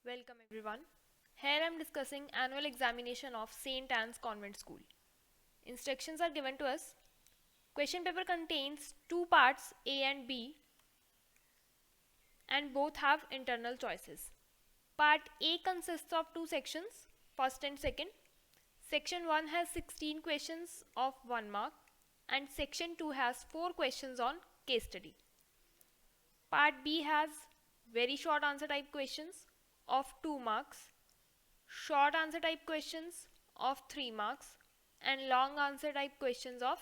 Welcome everyone. Here I am discussing annual examination of St. Anne's Convent School. Instructions are given to us. Question paper contains two parts A and B and both have internal choices. Part A consists of two sections, first and second. Section 1 has 16 questions of 1 mark and section 2 has 4 questions on case study. Part B has very short answer type questions of 2 marks, short answer type questions of 3 marks and long answer type questions of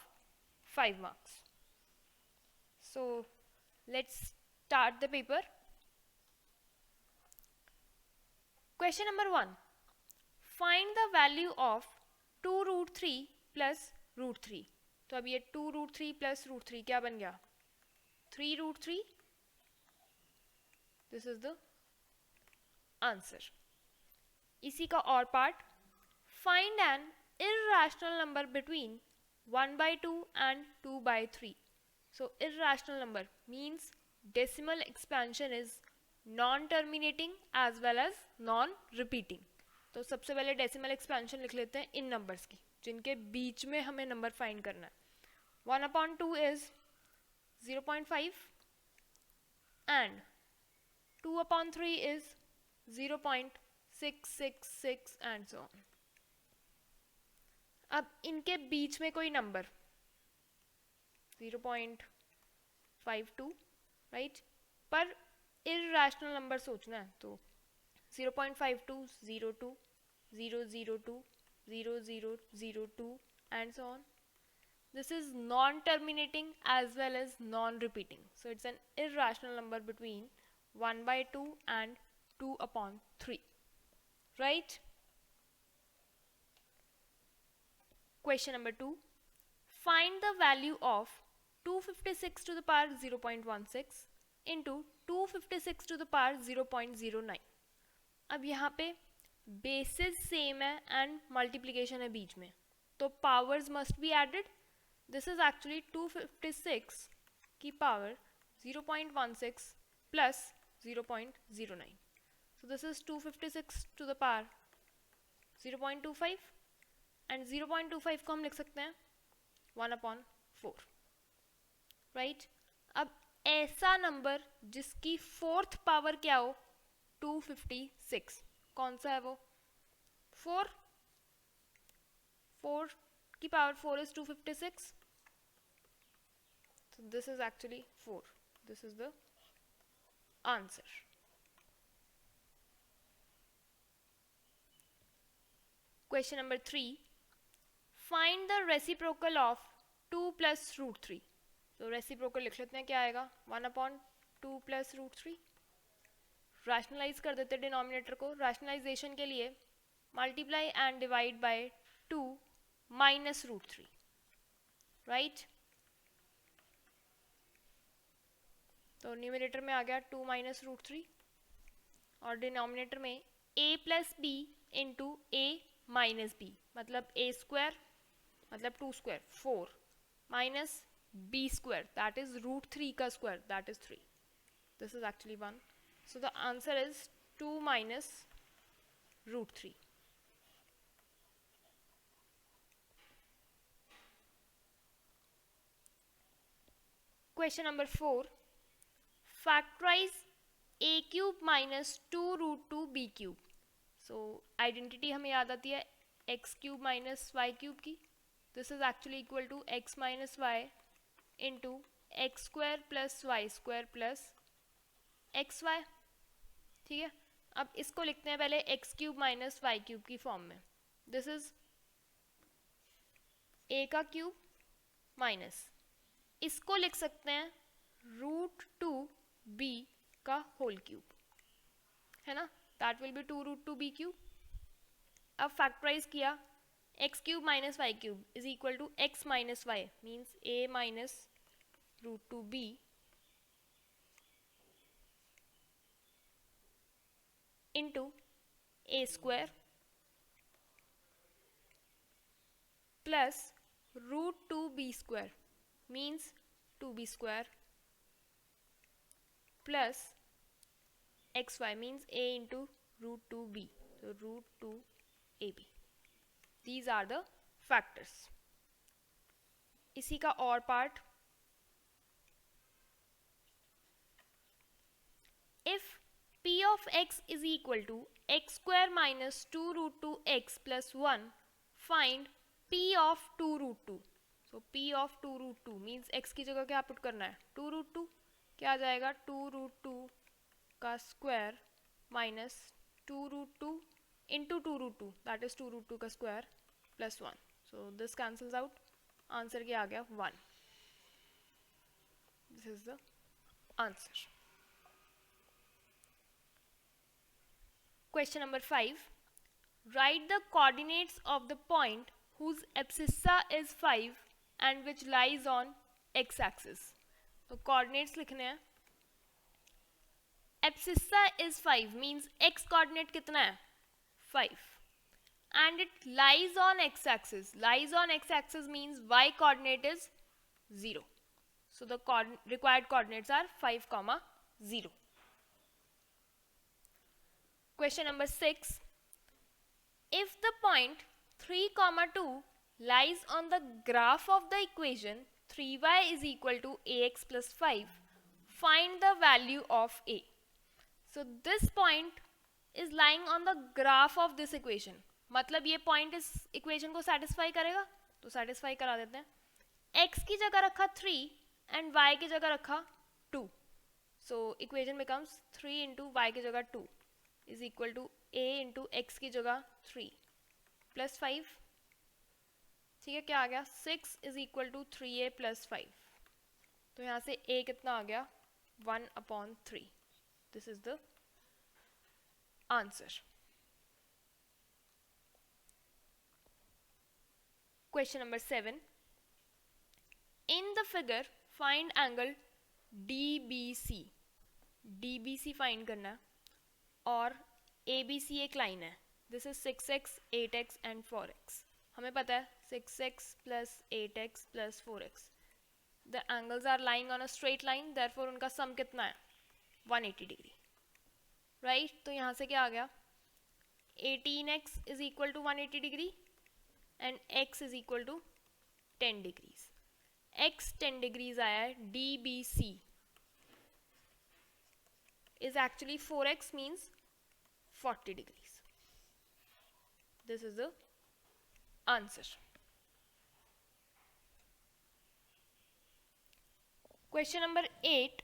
5 marks. So let's start the paper. Question number 1. Find the value of 2 root 3 plus root 3. तो अब ये 2 root 3 plus root 3 क्या बन गया? 3 root 3. This is the answer. इसी का और part, find an irrational number between 1/2 and 2/3. So irrational number means decimal expansion is non-terminating as well as non-repeating. तो सबसे पहले डेसिमल एक्सपेंशन लिख लेते हैं इन नंबर्स की जिनके बीच में हमें नंबर फाइंड करना है. 1/2 is 0.5 and 2/3 is 0.666 and so on. अब इनके बीच में कोई नंबर 0.52 राइट, पर इररेशनल नंबर सोचना है तो 0.52, 02, 002, 0002 and so on. This is non-terminating as well as non-repeating. So it's an irrational number between 1/2 and 2/3. Right? Question number 2. Find the value of 256 to the power 0.16 into 256 to the power 0.09. अब यहाँ पे basis same है and multiplication है बीच में, तो powers must be added. This is actually 256 की power 0.16 plus 0.09. So this is 256 to the power 0.25 and 0.25 को हम लिख सकते हैं 1/4. राइट, अब ऐसा नंबर जिसकी फोर्थ पावर क्या हो 256, कौन सा है वो? 4. 4 की power 4 is 256. So this is actually 4. This is the answer. Question number 3. Find the reciprocal of 2 plus root 3. तो रेसिप्रोकल लिख लेते हैं, क्या आएगा 1/2 plus root 3. रैशनलाइज कर देते डिनोमिनेटर को. रैशनलाइजेशन के लिए multiply and divide bye 2 minus root 3. Right, तो न्यूमरेटर में आ गया 2 minus root 3 और डिनोमिनेटर में a plus b into a minus b मतलब a square मतलब 2 square 4 minus b square that is root 3 का square that is 3. This is actually 1. So the answer is 2 minus root 3. Question number 4. Factorize a cube minus 2 root 2 b cube. So identity हमें याद आती है x cube minus y cube की. This is actually equal to x minus y into x square plus y square plus xy. ठीक है, अब इसको लिखते हैं पहले x cube minus y cube की फॉर्म में. This is a का क्यूब माइनस इसको लिख सकते हैं रूट 2 b का होल क्यूब, है ना. That will be 2 root 2 b cube. अब फैक्टराइज किया x cube minus y cube is equal to x minus y means a minus root 2 b into a square plus root 2 b square means 2b square plus xy means a into root 2b. So root 2ab. These are the factors. इसी का और part, if p of x is equal to x square minus 2 root 2x plus 1, find p of 2 root 2. So p of 2 root 2 means x की जगह क्या put करना है, 2 root 2. क्या आ जाएगा, 2 root 2 का square minus 2 root 2 into 2 root 2, that is 2 root 2 का square plus 1. So this cancels out. Answer क्या आ गया, 1. This is the answer. Question number 5. Write the coordinates of the point whose abscissa is 5 and which lies on x-axis. तो coordinates लिखने हैं. Abscissa is 5 means x coordinate कितना है, 5. And it lies on x-axis. Lies on x-axis means y coordinate is 0. So the required coordinates are 5, 0. Question number 6. If the point 3, 2 lies on the graph of the equation 3y is equal to ax plus 5, find the value of a. So this point is lying on the graph of this equation. मतलब ये point इस equation को satisfy करेगा, तो satisfy करा देते हैं. x की जगह रखा 3 एंड y की जगह रखा 2. So equation becomes 3 into y की जगह 2 is equal to a into x की जगह 3 प्लस 5. ठीक है, क्या आ गया, 6 is equal to 3a plus 5. तो यहाँ से a कितना आ गया, 1/3. This is the answer. Question number 7. In the figure, find angle DBC. DBC find करना है और ABC एक लाइन है. This is 6x, 8x and 4x. हमें पता है 6x plus 8x plus 4x. The angles are lying on a straight line, therefore उनका सम कितना है, 180 डिग्री. Right? तो यहाँ से क्या आ गया, 18x is equal to 180 degree and x is equal to 10 degrees. x 10 degrees आया है. DBC is actually 4x means 40 degrees. This is the answer. Question number 8.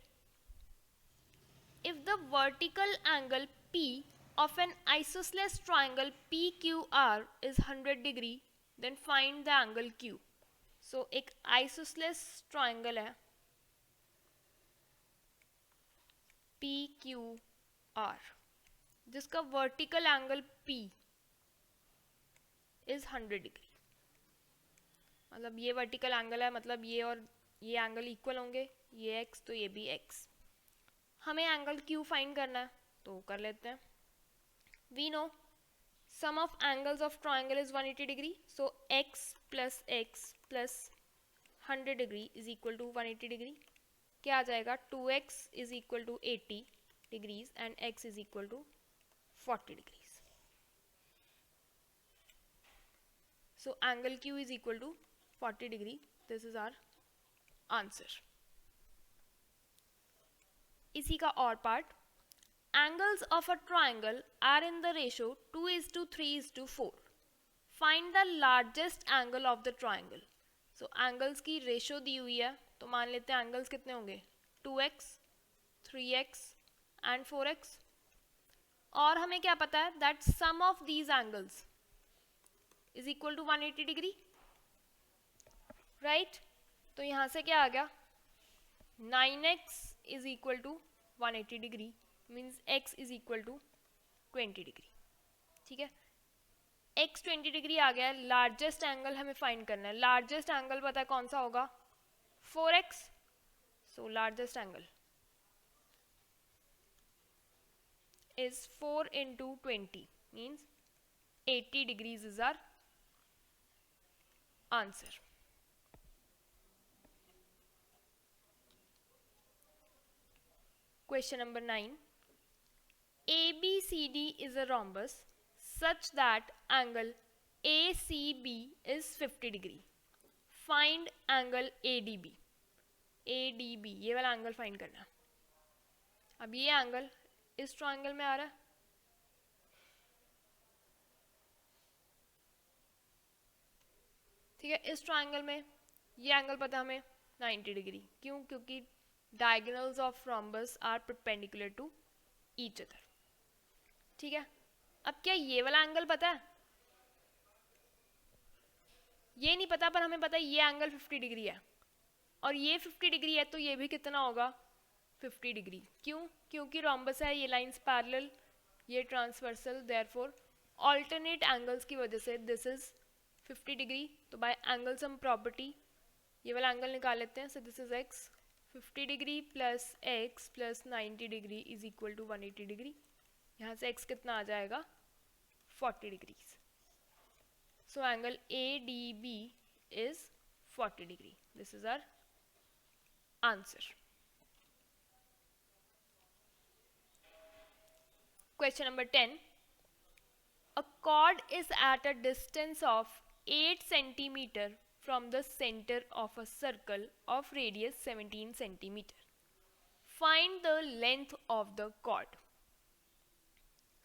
If the vertical angle P of an isosceles triangle PQR is 100 degree, then find the angle Q. So एक isosceles triangle है PQR जिसका vertical angle P is 100 degree. मतलब ये vertical angle है, मतलब ये और ये angle equal होंगे, ये x तो ये भी x. हमें angle Q find करना है, तो कर लेते हैं. We know sum of angles of triangle is 180 degree. So x plus 100 degree is equal to 180 degree. क्या आ जाएगा, 2x is equal to 80 degrees and x is equal to 40 degrees. So angle Q is equal to 40 degree. This is our answer. इसी का और part, angles of a triangle are in the ratio 2:3:4. Find the largest angle of the triangle. So angles की ratio दी हुई है, तो मान लेते हैं angles कितने होंगे, 2x, 3x and 4x. और हमें क्या पता है, that sum of these angles is equal to 180 degree. Right? तो यहाँ से क्या आ गया, 9x is equal to 180 degree. Means x is equal to 20 degree. ठीक है, x 20 डिग्री आ गया. लार्जेस्ट एंगल हमें फाइंड करना है. लार्जेस्ट एंगल पता है कौन सा होगा, 4x. So largest angle is 4 into 20 means 80 degrees is our answer. Question number 9. ABCD is a rhombus such that angle ACB is 50 degree. Find angle ADB. ADB ये वाला एंगल फाइंड करना है. अब ये एंगल इस ट्रायंगल में आ रहा है, ठीक है. इस ट्रायंगल में ये एंगल पता है हमें 90 डिग्री. क्यों? क्योंकि diagonals of rhombus are perpendicular to each other. ठीक है. अब क्या ये वाला एंगल पता है? ये नहीं पता, पर हमें पता है ये एंगल 50 डिग्री है और ये 50 डिग्री है, तो ये भी कितना होगा? 50 डिग्री. क्यों? क्योंकि rhombus है, ये लाइंस पैरेलल, ये ट्रांसवर्सल, देयरफॉर ऑल्टरनेट एंगल्स की वजह से दिस इज 50 डिग्री. तो बाय एंगल सम प्रॉपर्टी ये वाला एंगल निकाल लेते हैं. So this is x. 50 degree plus x plus 90 degree is equal to 180 degree. यहाँ से x कितना आ जाएगा? 40 degrees. So angle ADB is 40 degree. This is our answer. Question number 10. A chord is at a distance of 8 centimeter from the center of a circle of radius 17 centimeter. Find the length of the chord.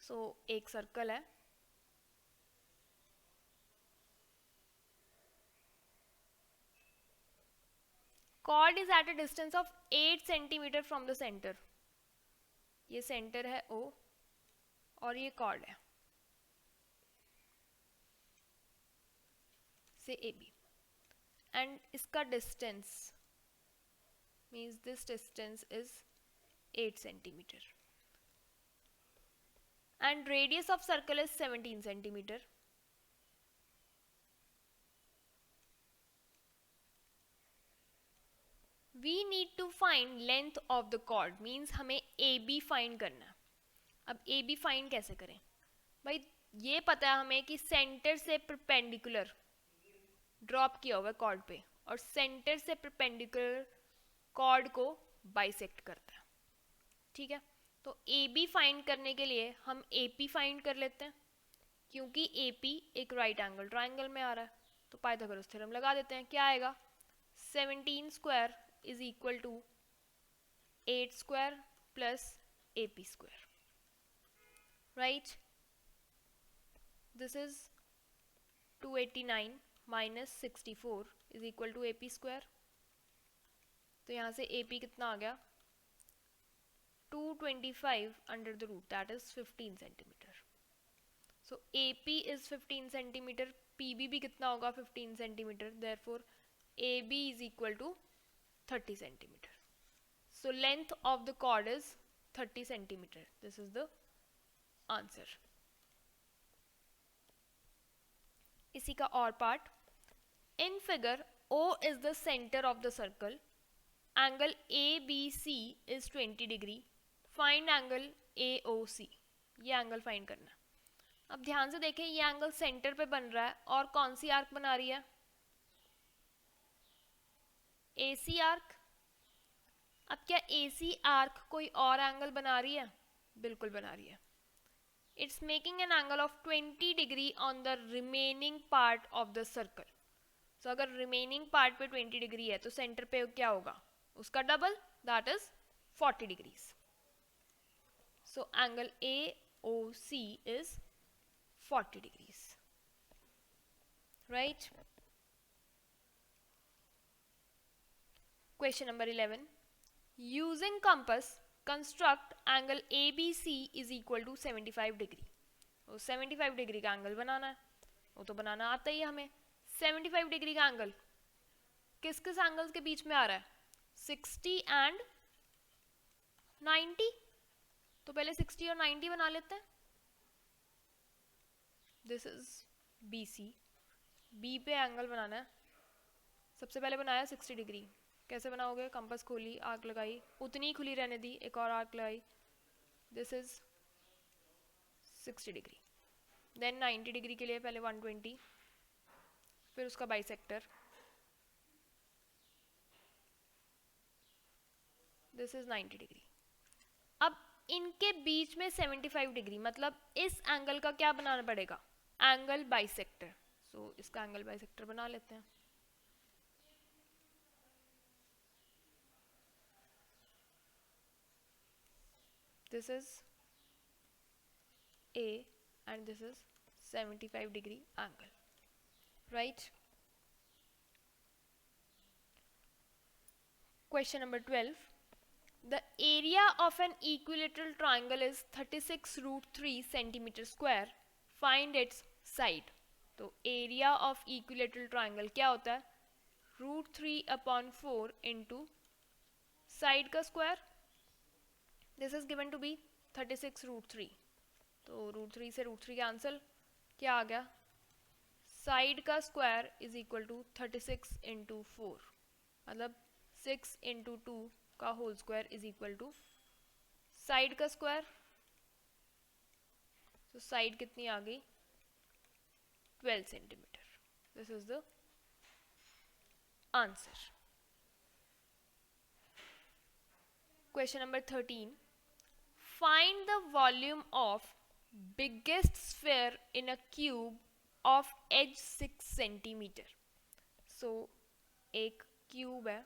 So एक circle है, chord is at a distance of 8 centimeter from the center. ये center है O और ये chord है से AB, and इसका distance means this distance is 8 centimeter and radius of circle is 17 centimeter. We need to find length of the chord means हमें AB find करना है. अब AB find कैसे करें भाई? ये पता है हमें कि सेंटर से परपेंडिकुलर ड्रॉप किया हुआ है कॉर्ड पे और सेंटर से परपेंडिकुलर कॉर्ड को बाइसेक्ट करता है. ठीक है. तो AB फाइंड करने के लिए हम AP फाइंड कर लेते हैं, क्योंकि AP एक राइट एंगल ट्रायंगल में आ रहा है. तो पाइथागोरस थ्योरम लगा देते हैं. क्या आएगा? 17 square is equal to 8 square plus AP square, right? This is 289 minus 64 is equal to AP square. तो यहाँ से AP कितना आ गया? 225 under the root, that is 15 centimeter. So AP is 15 centimeter, PB भी कितना होगा? 15 centimeter. Therefore AB is equal to 30 centimeter. So length of the chord is 30 centimeter. This is the answer. इसी का और part. In figure, O is the center of the circle. Angle ABC is 20 degree. Find angle AOC. ये angle find करना है. अब ध्यान से देखें, ये एंगल सेंटर पे बन रहा है और कौन सी आर्क बना रही है? AC arc. अब क्या AC आर्क कोई और एंगल बना रही है? बिल्कुल बना रही है. It's making an angle of 20 degree on the remaining part of the circle. So अगर रिमेनिंग पार्ट पे 20 डिग्री है तो सेंटर पे क्या होगा? उसका double, that is 40 degrees. So angle AOC is 40 degrees, right? Question number 11. Using compass, construct angle ABC is equal to 75 degree. तो 75 degree का एंगल बनाना है, वो तो बनाना आता ही है हमें. 75 डिग्री का एंगल किस किस एंगल्स के बीच में आ रहा है? 60 एंड 90. तो पहले 60 और 90 बना लेते हैं. This is BC. B पे एंगल बनाना है. सबसे पहले बनाया 60 डिग्री. कैसे बनाओगे? कंपास खोली, आर्क लगाई, उतनी ही खुली रहने दी, एक और आर्क लगाई. This is 60 degree. Then 90 degree के लिए पहले 120, फिर उसका बाइसेक्टर. This is 90 degree. अब इनके बीच में 75 डिग्री, मतलब इस एंगल का क्या बनाना पड़ेगा, एंगल बाइसेक्टर। सो इसका एंगल बाइसेक्टर बना लेते हैं। This is A and this is 75 degree angle, right? Question number 12. The area of an equilateral triangle is 36 root 3 centimeter square. Find its side. तो area of equilateral triangle क्या होता है, root 3 upon 4 into side का square. This is given to be 36 root 3. तो root 3 से root 3 cancel, क्या आ गया, साइड का square is equal to 36 into 4, मतलब 6 इंटू 2 का whole square is equal to side का स्क्वायर. तो साइड कितनी आ गई, 12 centimetre. This is the answer. Question number 13. Find the volume of biggest sphere in a cube of edge 6 centimeter. So एक cube है,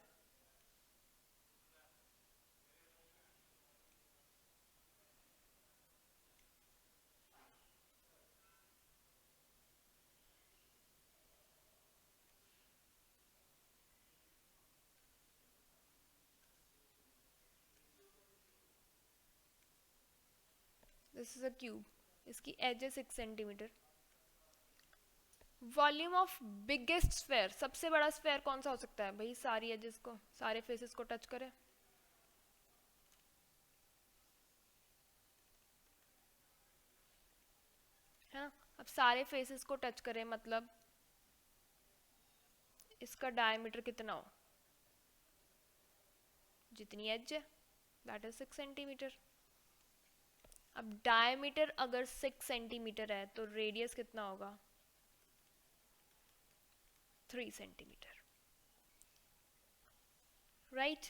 दिस इज अ क्यूब, इसकी as है 6 centimetre. Volume of biggest sphere, सबसे बड़ा sphere कौन सा हो सकता है भाई, सारी एजेस को, सारे फेसेस को टच करे. है ना, अब सारे फेसेस को टच करें मतलब इसका डायमीटर कितना हो, जितनी एज है दैट इज 6 सेंटीमीटर. अब डायमीटर अगर 6 सेंटीमीटर है तो रेडियस कितना होगा, 3 सेंटीमीटर, राइट.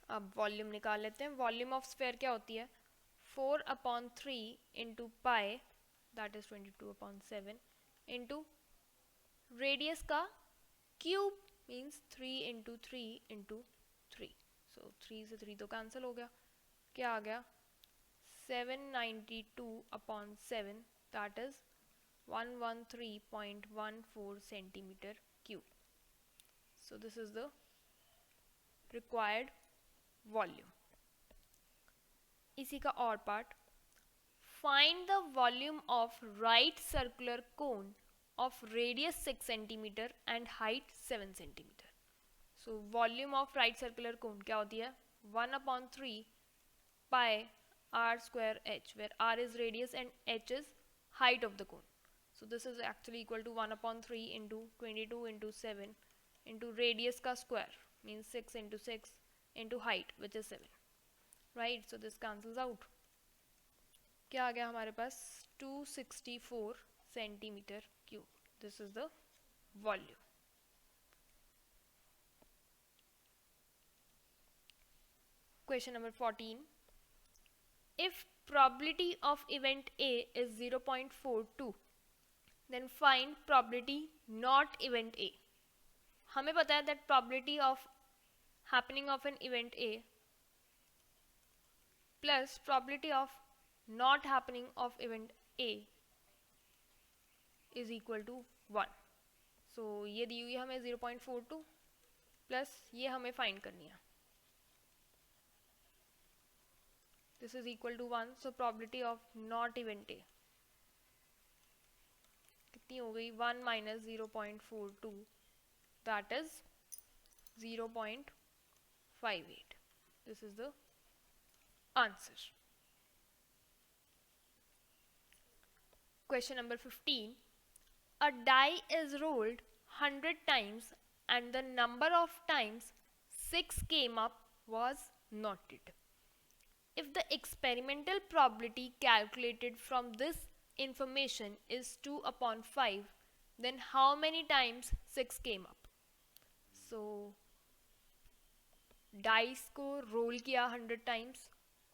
अब वॉल्यूम निकाल लेते हैं. वॉल्यूम ऑफ स्फेयर क्या होती है, 4 upon 3 into pi that is 22/7 into radius का क्यूब मीन्स 3 इंटू 3 इंटू 3. सो 3 से 3 तो कैंसिल हो गया, क्या आ गया, 792/7 that is 113.14 centimeter cube. So this is the required volume. इसी का और part, find the volume of right circular cone of radius 6 centimeter and height 7 centimeter. So volume of right circular cone क्या होती है, 1/3 pi r square h, where r is radius and h is height of the cone. So this is actually equal to 1/3 into 22 into 7 into radius का square means 6 into 6 into height which is 7, right? So this cancels out. क्या आ गया हमारे पास, 264 centimeter cube. This is the volume. Question number 14. If probability of event A is 0.42, then find probability not event A. हमें पता है that probability of happening of an event A plus probability of not happening of event A is equal to 1. So ये दी हुई है हमें 0.42 plus ये हमें find करनी है. This is equal to 1. So probability of not event A कितनी हो गई, 1 minus 0.42 that is 0.58. This is the answer. Question number 15. A die is rolled 100 times and the number of times 6 came up was noted. If the experimental probability calculated from this information is 2/5, then how many times 6 came up? So dice को role किया 100 times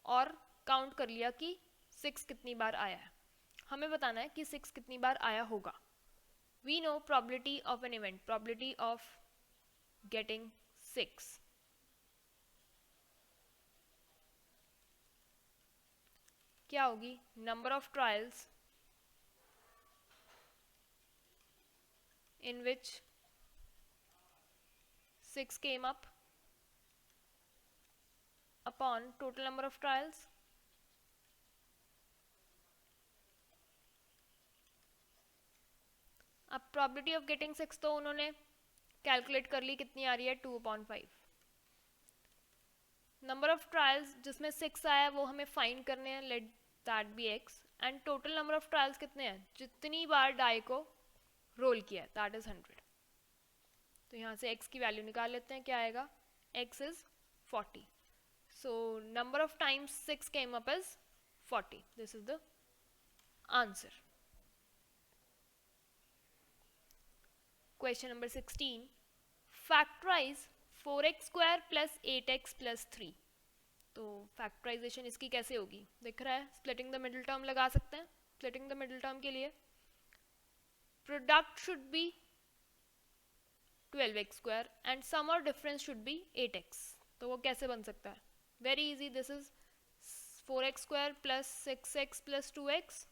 और count कर लिया कि 6 कितनी बार आया है. हमें बताना है कि 6 कितनी बार आया होगा. We know probability of an event, probability of getting 6. क्या होगी? Number of trials in which 6 came up upon total number of trials. अब probability of getting 6 तो उन्होंने कैलकुलेट कर ली, कितनी आ रही है 2/5. नंबर ऑफ ट्रायल्स जिसमें 6 आया वो हमें फाइंड करने हैं, let that be x. And total number of trials कितने हैं, जितनी बार डाई को रोल किया है, दैट इज 100. तो यहाँ से x की वैल्यू निकाल लेते हैं, क्या आएगा, x is 40. So number of times 6 came up is 40. This is the answer. Question number 16. Factorize 4x square plus 8x plus 3. तो फैक्टराइजेशन इसकी कैसे होगी, दिख रहा है, स्प्लिटिंग द मिडिल टर्म लगा सकते हैं. स्प्लिटिंग द मिडिल टर्म के लिए product should be 12x square and sum और डिफरेंस शुड बी 8x. तो वो कैसे बन सकता है, very easy. This is 4x square plus 6x plus 2x,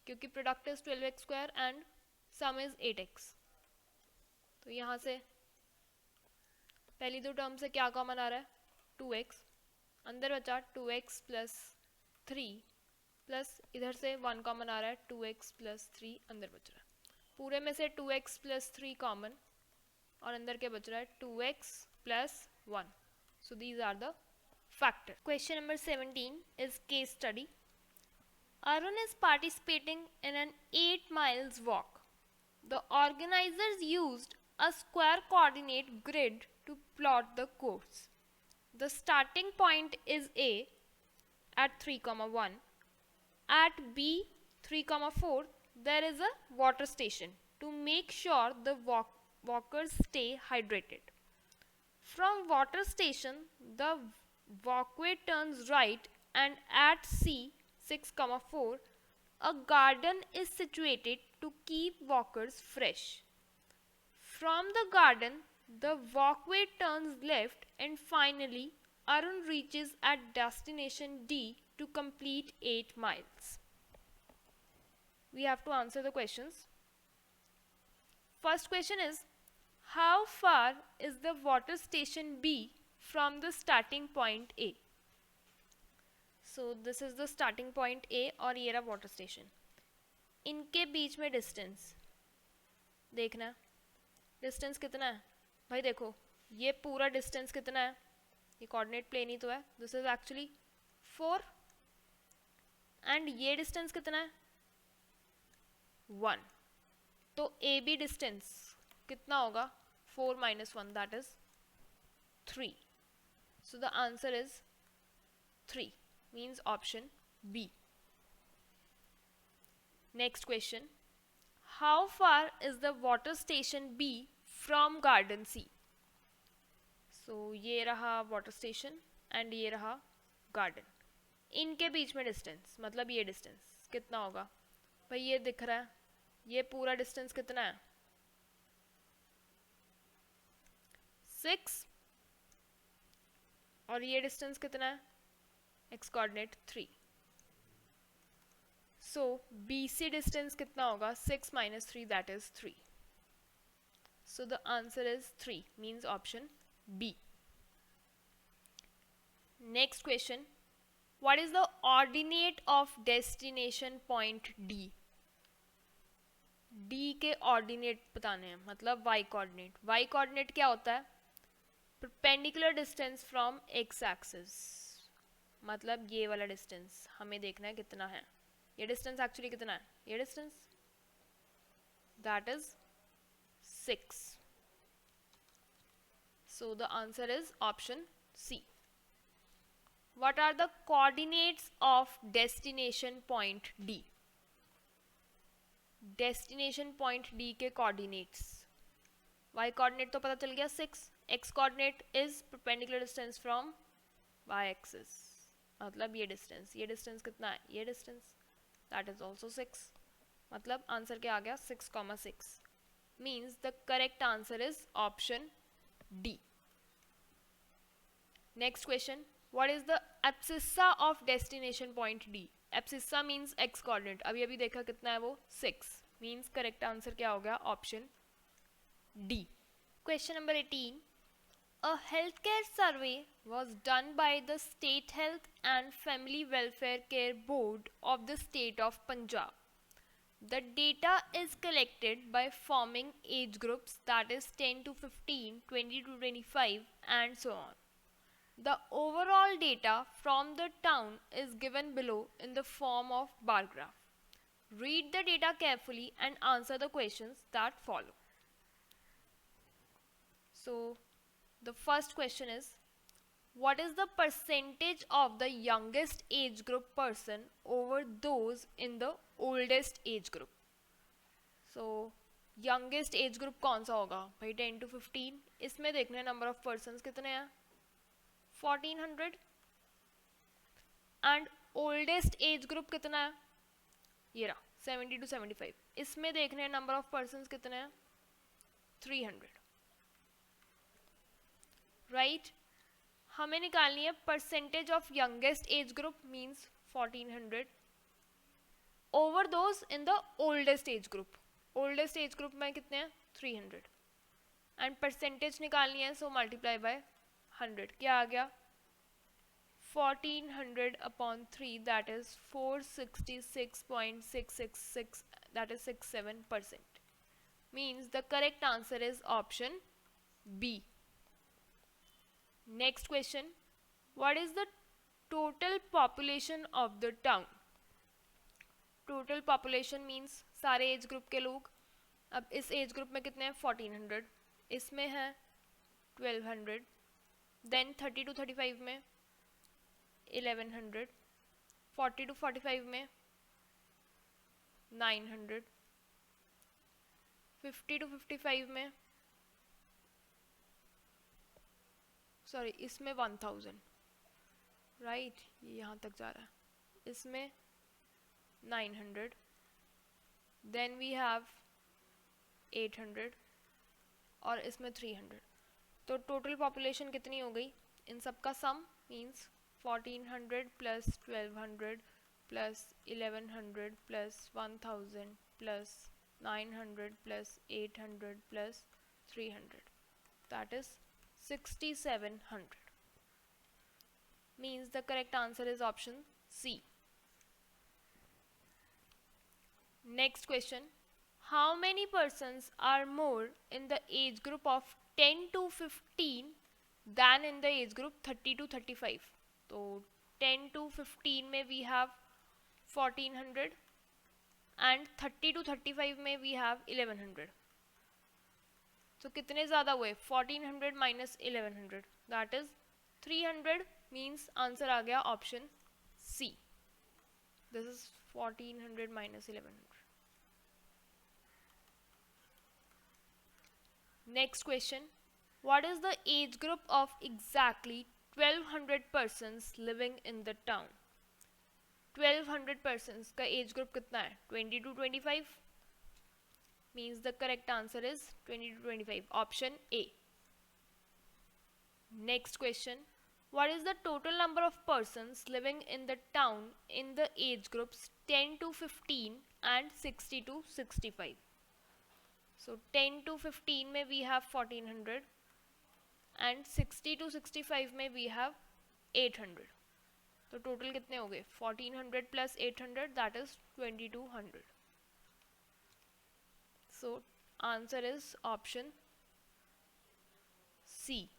क्योंकि product is 12x square and some is 8x. तो यहाँ से पहली दो टर्म से क्या कॉमन आ रहा है, 2x, अंदर बचा 2x प्लस 3 प्लस इधर से 1 कॉमन आ रहा है, 2x प्लस 3 अंदर बच रहा है. पूरे में से 2x प्लस 3 कॉमन और अंदर क्या बच रहा है, 2x plus 1. So these are the factor. Question number 17 is case study. Arun is participating in an 8 miles walk. The organizers used a square coordinate grid to plot the course. The starting point is A at 3,1. At B 3,4 there is a water station to make sure the walkers stay hydrated. From water station the walkway turns right and at C 6,4 a garden is situated to keep walkers fresh. From the garden, the walkway turns left and finally Arun reaches at destination D to complete 8 miles. We have to answer the questions. First question is, how far is the water station B from the starting point A? So this is the starting point A और ये रहा water station. इनके बीच में distance देखना है. Distance कितना है भाई, देखो ये पूरा डिस्टेंस कितना है, ये कोऑर्डिनेट प्लेन ही तो है. दिस इज एक्चुअली 4 एंड ये डिस्टेंस कितना है 1. तो ए बी डिस्टेंस कितना होगा, 4 minus 1 that is 3. So the answer is 3, means option B. Next question. How far is the water station B from garden C? So ये रहा water station and ये रहा garden. इनके बीच में distance, मतलब ये distance कितना होगा भाई, ये दिख रहा है, ये पूरा distance कितना है 6 और ये distance कितना है x coordinate 3. So BC distance कितना होगा, 6 minus 3 that is 3. So the answer is 3, means option B. Next question. What is the ordinate of destination point D? D के ordinate बताने हैं, मतलब y coordinate. Y coordinate क्या होता है, perpendicular distance from x axis. मतलब ये वाला distance हमें देखना है कितना है. ये डिस्टेंस एक्चुअली कितना है, ये distance that is 6. So the answer is option C. What are the coordinates of destination point D? Destination point D के कोऑर्डिनेट्स, वाई कोऑर्डिनेट तो पता चल गया 6, x coordinate is perpendicular distance from y axis, मतलब ये distance कितना है, ये डिस्टेंस, दैट इज ऑल्सो 6, मतलब आंसर क्या आ गया 6,6, means the correct answer is option D. Next question, what is the abscissa of destination point D? Abscissa means x coordinate, अभी देखा कितना है वो 6, means correct answer क्या हो गया option D. Question number 18, a healthcare survey was done by the State Health and Family Welfare Care Board of the state of Punjab. The data is collected by forming age groups, that is 10 to 15, 20 to 25 and so on. The overall data from the town is given below in the form of bar graph. Read the data carefully and answer the questions that follow. So, the first question is, what is the percentage of the youngest age group person over those in the oldest age group? So, youngest age group कौन सा होगा भाई, 10 to 15. इसमें देखने number of persons कितने हैं, 1400. And oldest age group कितना है, ये रहा 70 to 75. इसमें देखने नंबर ऑफ पर्सन्स कितने हैं, 300. राइट, हमें निकालनी है percentage of youngest age group means 1400 over those in the oldest age group. Oldest age group में कितने हैं, 300. एंड परसेंटेज निकालनी है, सो मल्टीप्लाई बाय 100. क्या आ गया, 1400 upon 3, that is 466.666, that is 67%. Means the correct answer is option B. Next question, what is the total population of the town? Total population means सारे age group के लोग. अब इस एज ग्रुप में कितने हैं, 1400, इसमें है 1200, देन 30 to 35 में 1100, 40 to 45 में 900, 50 to 55 में, सॉरी इसमें 1000, राइट, ये यहाँ तक जा रहा है, इसमें 900, देन वी हैव 800 और इसमें 300. तो टोटल पॉपुलेशन कितनी हो गई, इन सब का सम means 1400 plus 1200 plus 1100 plus 1000 plus 900 plus 800 plus 300, that is 6700. Means the correct answer is option C. Next question, how many persons are more in the age group of 10 to 15 than in the age group 30 to 35? तो 10 to 15 में we have 1400 and 30 to 35 में we have 1100. तो कितने ज़्यादा हुए, 1400 minus 1100, that is 300. means answer आ गया option C. this is 1400 minus 1100. Next question, what is the age group of exactly 1200 persons living in the town? 1200 persons का age group कितना है, 20 to 25. means the correct answer is 20 to 25, option A. Next question, what is the total number of persons living in the town in the age groups 10 to 15 and 60 to 65? So 10 to 15 में we have 1400 and 60 to 65 में we have 800. तो total कितने हो गए, 1400 plus 800, that is 2200. So answer is option C.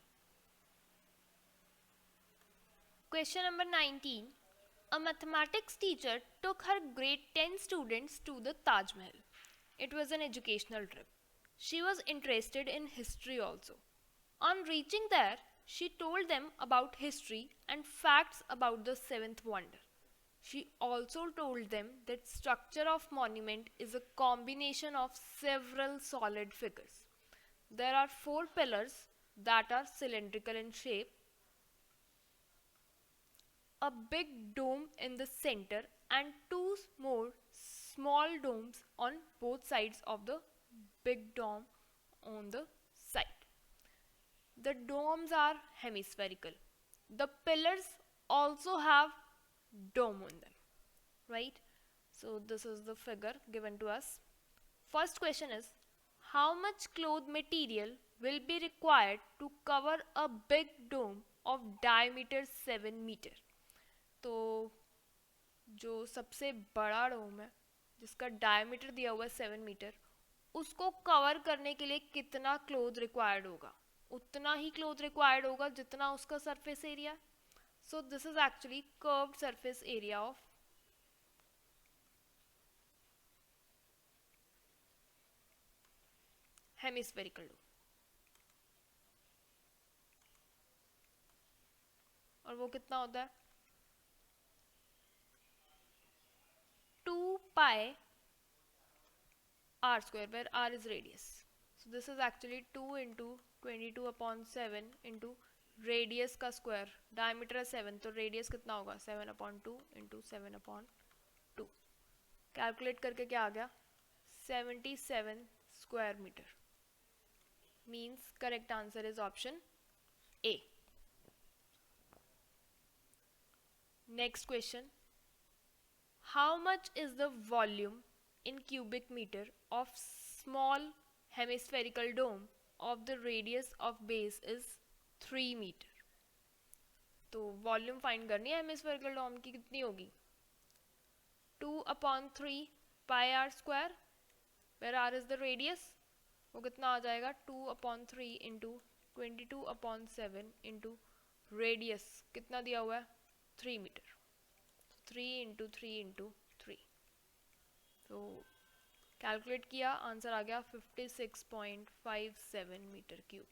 Question number 19. A mathematics teacher took her grade 10 students to the Taj Mahal. It was an educational trip. She was interested in history also. On reaching there, she told them about history and facts about the seventh wonder. She also told them that structure of monument is a combination of several solid figures. There are 4 pillars that are cylindrical in shape. a big dome in the center and two more small domes on both sides of the big dome on the side. The domes are hemispherical. The pillars also have dome on them, right? So this is the figure given to us. First question is, how much cloth material will be required to cover a big dome of diameter 7 meter? तो जो सबसे बड़ा डोम है जिसका diameter दिया हुआ है 7 metre, उसको कवर करने के लिए कितना क्लोथ रिक्वायर्ड होगा? उतना ही क्लोथ रिक्वायर्ड होगा जितना उसका surface area. So this is actually curved surface area of hemispherical dome. और वो कितना होता है? 2 pi r square, where r is radius. So this is actually 2 into 22 upon 7 into radius का square. Diameter है 7, तो radius कितना होगा? 7 upon 2 into 7 upon 2. Calculate करके क्या आ गया? 77 square meter. Means correct answer is option A. Next question. How much is the volume in cubic meter of small hemispherical dome of the radius of base is 3 meter? तो volume find करनी है hemispherical डोम की. कितनी होगी? 2 upon 3 pi r square, where r is the radius. वो कितना आ जाएगा? 2 upon 3 into 22 upon 7 into radius कितना दिया हुआ है? 3 मीटर. 3 into 3 into 3. तो कैलकुलेट किया, आंसर आ गया 56.57 metre cube.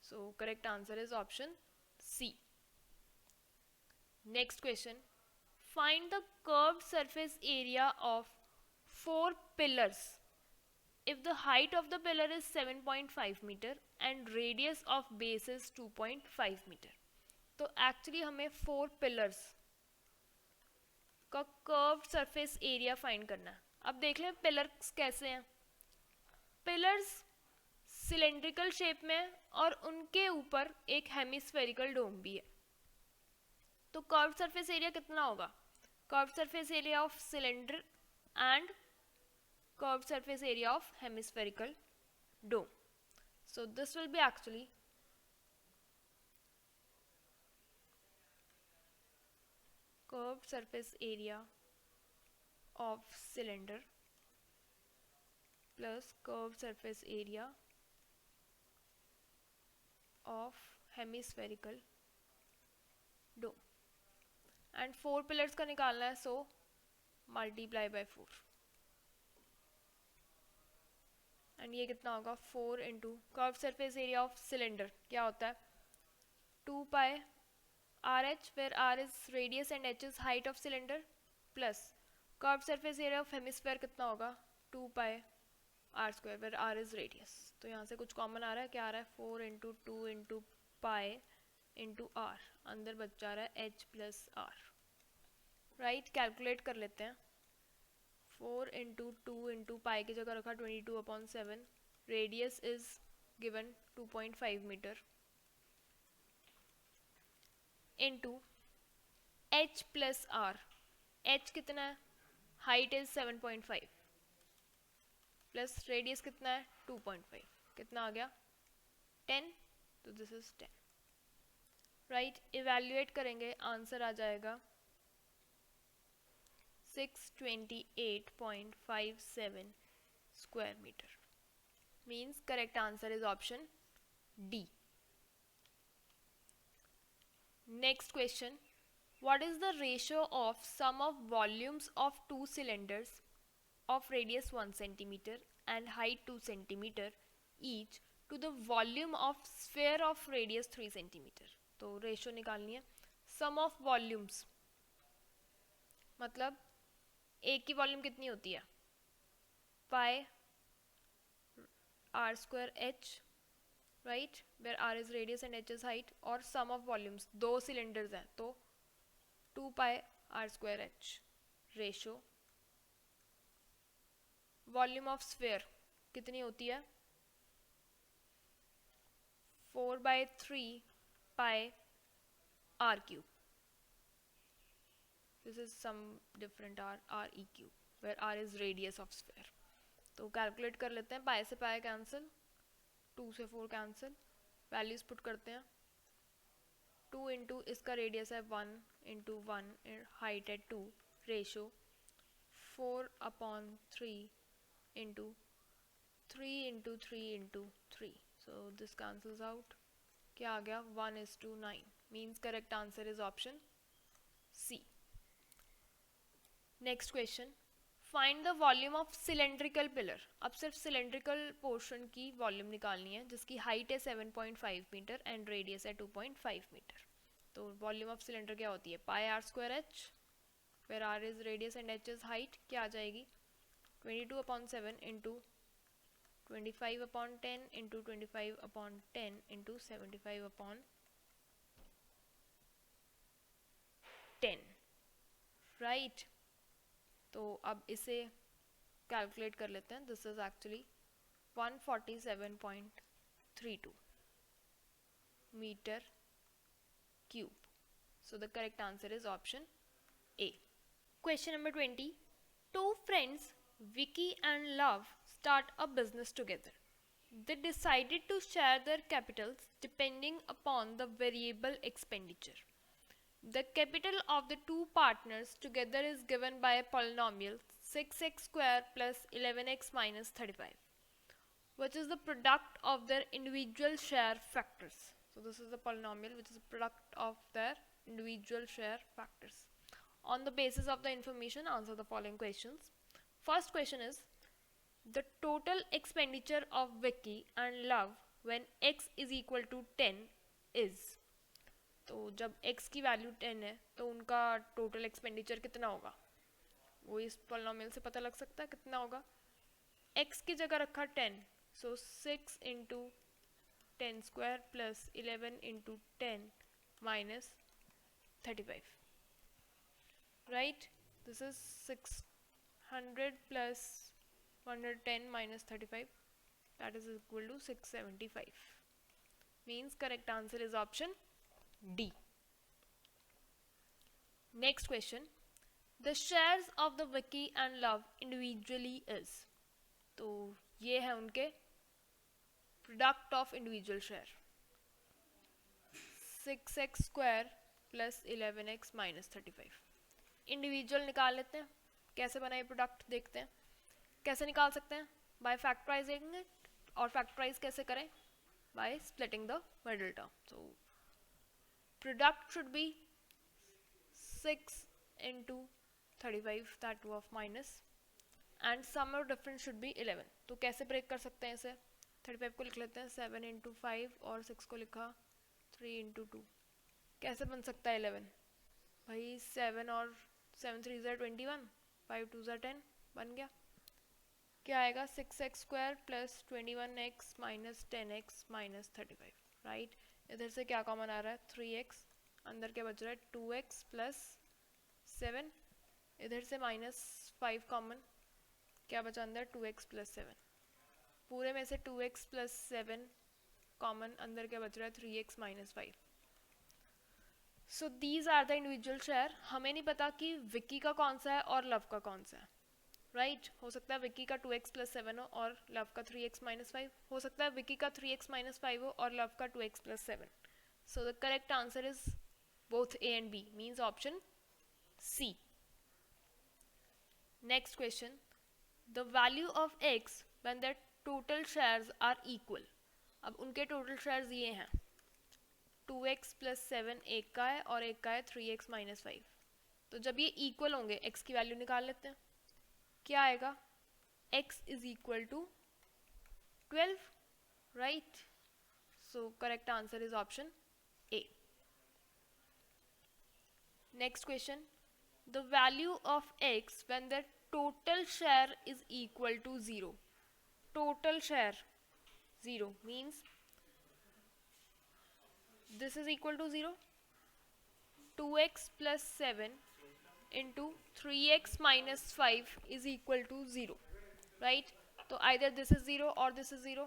So correct answer is option C. Next question. Find the curved surface area of 4 pillars if the height of the pillar is 7.5 meter and radius of base is 2.5 meter. तो actually हमें 4 pillars का curved surface area find करना है. अब देख लें pillars कैसे हैं. पिलर्स सिलेंड्रिकल शेप में है और उनके ऊपर एक हेमिस्फेरिकल डोम भी है. तो कर्व्ड सरफेस एरिया कितना होगा? Curved surface area of cylinder and curved surface area of hemispherical dome. So this will be actually curved surface area of cylinder plus curved surface area of hemispherical dome. And 4 pillars का निकालना है, so multiply by 4. And ये कितना होगा? 4 into curve surface area of cylinder क्या होता है? 2 pi are h, where r is radius and h is height of cylinder, plus curve surface area of hemisphere कितना होगा? 2 pi r square, where r is radius. तो यहाँ से कुछ common आ रहा है. क्या आ रहा है? 4 into 2 into pi into r. अंदर बच जा रहा है h plus r. Right, calculate कर लेते हैं. 4 इंटू 2 इंटू पाई की जगह रखा 22 upon 7. Radius is given 2.5 metre into h plus r. H कितना है? हाइट इज 7.5 प्लस रेडियस कितना है? 2.5. कितना आ गया? 10. तो दिस इज 10. राइट, इवैल्यूएट करेंगे, आंसर आ जाएगा 628.57 square meter. Means correct answer is option D. Next question. What is the ratio of sum of volumes of two cylinders of radius 1 centimeter and height 2 centimeter each to the volume of sphere of radius 3 centimeter? तो ratio निकालनी है. सम of volumes मतलब एक की volume कितनी होती है? Pi r square h right, where r is radius and h is height, और सम ऑफ वॉल्यूम्स, दो सिलेंडर्स हैं तो 2 pi r square h ratio volume of sphere कितनी होती है 4/3 pi r cube. This is some different r e cube where r is radius of sphere. तो calculate कर लेते हैं, पाई से पाई कैंसिल, 2 से 4 कैंसिल, वैल्यूज पुट करते हैं. 2 इंटू इसका रेडियस है 1 इंटू 1, हाइट है 2, ratio 4/3 into 3 into 3 into 3. So this cancels out. क्या आ गया 1:9. Means correct answer is option C. Next question, find the volume of cylindrical pillar. अब सिर्फ सिलेंड्रिकल पोर्शन की वॉल्यूम निकालनी है जिसकी हाइट है 7.5 मीटर एंड रेडियस है 2.5 मीटर. तो वॉल्यूम ऑफ सिलेंडर क्या होती है pi r square h, where r is radius and h is height. क्या आ जाएगी 22/7 इंटू 25/10 इंटू 25/10 इंटू 75/10. राइट, तो अब इसे कैलकुलेट कर लेते हैं. This is actually 147.32 metre cube. So the correct answer is option A. Question number 20. Two friends, Vicky and Love, start a business together. They decided to share their capitals depending upon the variable expenditure. The capital of the two partners together is given by a polynomial 6x square plus 11x minus 35, which is the product of their individual share factors. So this is the polynomial which is the product of their individual share factors. On the basis of the information, answer the following questions. First question is, the total expenditure of Vicky and Love when x is equal to 10 is. तो जब x की value 10 है तो उनका total expenditure कितना होगा वो इस पॉलिनोमियल से पता लग सकता है. कितना होगा, x की जगह रखा 10, सो 6 into 10 square plus 11 into 10 minus 35. Right, this is 600 plus 110 minus 35, that is equal to 675. Means correct answer is option D. Next question, the shares of the Vicky and Love individually is. तो ये है उनके product of individual share 6x square plus 11x minus 35. Individual निकाल लेते हैं. कैसे बनाए product देखते हैं. कैसे निकाल सकते हैं, बाय फैक्टराइजिंग इट. और फैक्टराइज कैसे करें, by splitting the middle term. So product should B 6 into 35, that of minus, and sum of difference should be 11. तो कैसे ब्रेक कर सकते हैं इसे, 35 को लिख लेते हैं 7 into 5 और 6 को लिखा 3 into 2. कैसे बन सकता है 11 भाई, 7 और 7 3 ज़ा 21, 5 2 ज़ा 10 बन गया. क्या आएगा 6x square plus 21x minus 10x minus 35. Right, इधर से क्या कॉमन आ रहा है 3x, अंदर क्या बच रहा है 2x प्लस 7, इधर से माइनस 5 कॉमन, क्या बचा अंदर 2x प्लस 7. पूरे में से 2x प्लस 7 कॉमन, अंदर क्या बच रहा है 3x minus 5. So these are the individual share. हमें नहीं पता कि विक्की का कौन सा है और लव का कौन सा है. राइट, हो सकता है विक्की का 2x प्लस 7 हो और लव का 3x माइनस 5. हो सकता है विक्की का 3x माइनस 5 हो और लव का 2x plus 7. So the correct answer is both A and B, means option C. Next question, the value of x when the total shares are equal. अब उनके total shares ये हैं 2x plus 7 एक का है और एक का है 3x माइनस 5. तो जब ये इक्वल होंगे x की वैल्यू निकाल लेते हैं. क्या आएगा, x is equal to 12. Right, so correct answer is option A. Next question, the value of x when the total share is equal to 0. Total share 0 means this is equal to 0. 2x plus 7 into 3x minus 5 is equal to 0, right? तो either this is 0 or this is 0.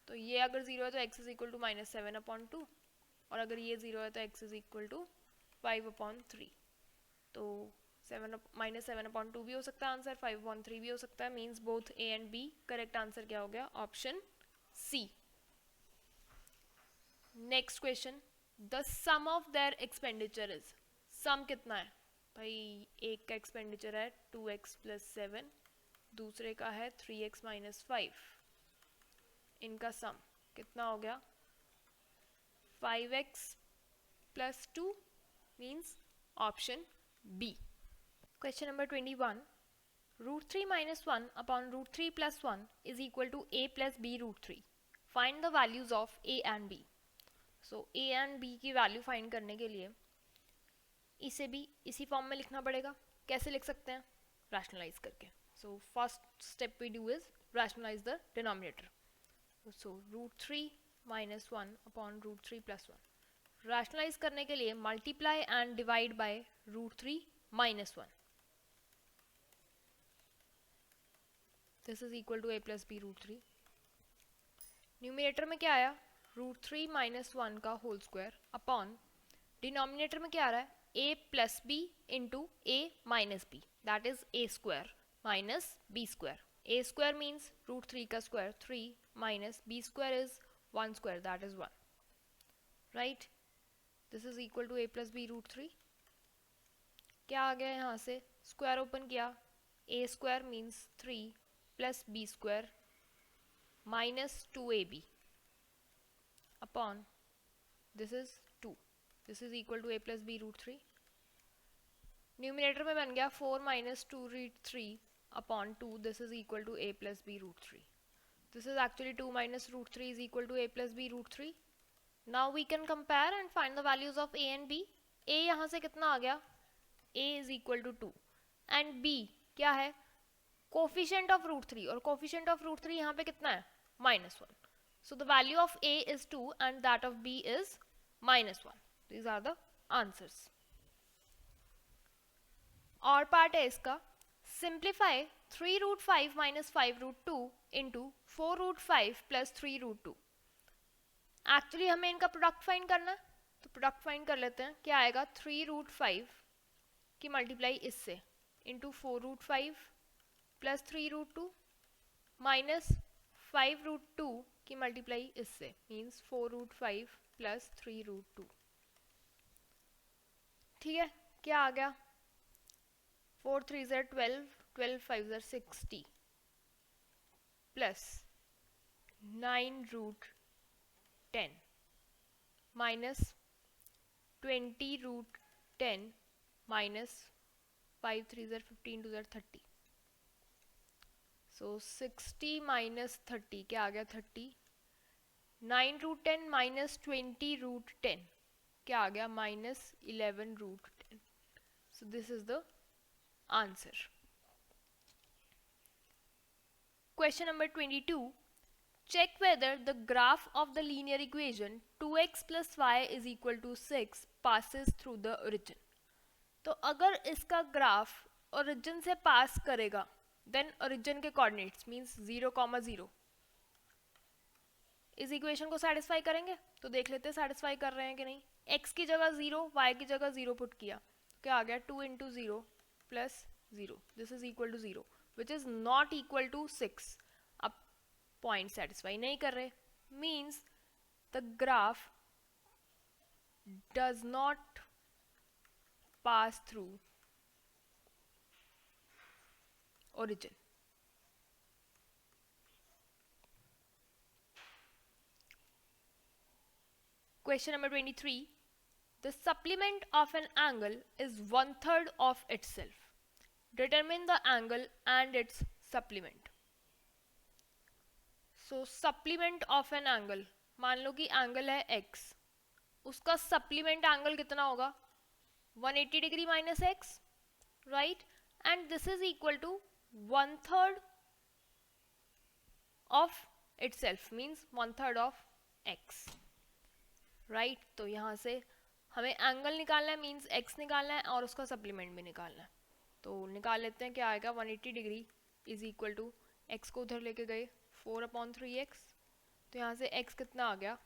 तो ये अगर 0 है तो x is equal to minus 7 upon 2, और अगर ये 0 है तो x is equal to 5 upon 3. तो 7 minus 7 upon 2 भी हो सकता है आंसर, 5 upon 3 भी हो सकता है. Means both A and B. Correct answer क्या हो गया? Option C. Next question. The sum of their expenditure is. Sum कितना है भाई? एक का एक्सपेंडिचर है 2x प्लस 7, दूसरे का है 3x माइनस 5. इनका सम कितना हो गया? 5x plus 2 means option B. Question number 21. Root 3 minus 1 upon root 3 plus 1 is equal to a plus b root 3. Find the values of a and b. सो a and b की value find करने के लिए इसे भी इसी form में लिखना पड़ेगा. कैसे लिख सकते हैं? रैशनलाइज करके. सो first step we do is rationalise the denominator. So root 3 minus 1 upon root 3 plus 1. Rationalise करने के लिए multiply and divide by root 3 minus 1. This is equal to a plus B root 3. Numerator में क्या आया? Root 3 minus 1 का whole square upon denominator में क्या आ रहा है? a plus B into a minus B, that is a square minus b square. a square means root 3 का square 3 minus b square is 1 square, that is 1, right? This is equal to a plus B root 3. क्या आ गया यहाँ से? Square open किया, a square means 3 plus b square minus 2ab upon this is 2. This is equal to a plus B root 3. Numerator में बन गया 4 minus 2 root 3 upon 2. This is equal to a plus B root 3. This is actually 2 minus root 3 is equal to a plus B root 3. Now we can compare and find the values of a and b. a यहाँ से कितना आ गया? a is equal to 2 and b क्या है? Coefficient of root 3, और coefficient of root 3 यहाँ पे कितना है? Minus 1. So the value of a is 2 and that of b is minus 1. These are the answers. और पार्ट है इसका. Simplify 3 root 5 minus 5 root 2 into 4 root 5 plus 3 root 2. Actually हमें इनका प्रोडक्ट फाइंड करना है, तो प्रोडक्ट फाइंड कर लेते हैं. क्या आएगा? 3 रूट 5 की मल्टीप्लाई इससे into 4 root 5 plus 3 root 2 minus 5 root 2 की मल्टीप्लाई इससे मीन्स 4 रूट 5 प्लस 3 रूट 2. ठीक है, क्या आ गया? 4 3 ज़र 12, 12 5 ज़र 60 plus 9 root 10 minus 20 root 10 minus 5 3 ज़र 15 2 ज़र 30. सो 60 माइनस 30 क्या आ गया? 30. 9 रूट 10 माइनस 20 रूट 10 क्या आ गया? Minus 11 root 10. So this is the answer. Question number 22. Check whether the graph of the linear equation 2x plus y is equal to 6 passes through the origin. तो अगर इसका graph origin से pass करेगा then origin के coordinates means 0,0 इस equation को satisfy करेंगे. तो देख लेते हैं सेटिस्फाई कर रहे हैं कि नहीं. x की जगह 0, y की जगह 0 पुट किया, क्या आ गया? 2 into 0 plus 0. This is equal to 0 which is not equal to 6. अब पॉइंट सेटिस्फाई नहीं कर रहे means the graph does not pass through origin. Question number 23. The supplement of an angle is 1/3 of itself. Determine the angle and its supplement. So supplement of an angle, मान लो कि angle है x, उसका supplement angle कितना होगा? 180 degree minus x, right? And this is equal to 1/3 of itself means 1/3 of x, right. तो यहाँ से हमें एंगल निकालना है, मीन्स एक्स निकालना है और उसका सप्लीमेंट भी निकालना है। तो निकाल लेते हैं, क्या आएगा 180 degree is equal to x को उधर लेके गए 4/3x, तो यहाँ से x कितना आ गया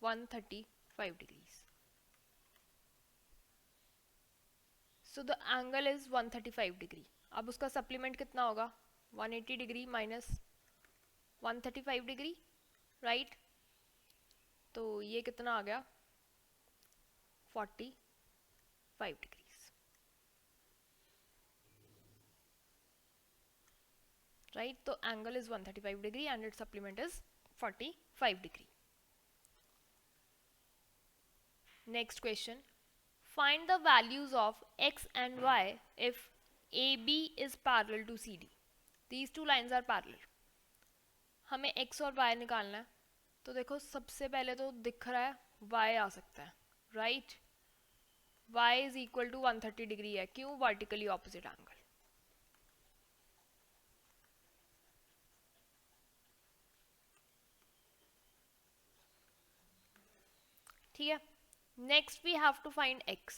135 degrees. So the angle is 135 degree. अब उसका सप्लीमेंट कितना होगा 180 डिग्री माइनस 135 डिग्री, राइट। तो ये कितना आ गया 45 डिग्रीज, राइट। तो angle is 135 degree and it's supplement is 45 degree. Next question, find the values of x and y if AB is parallel to CD. These two lines are parallel. हमें x और y निकालना है। तो देखो सबसे पहले तो दिख रहा है y आ सकता है, right. y is equal to 130 degree है, क्यों, वर्टिकली ऑपोजिट एंगल। ठीक है। Next we have to find x।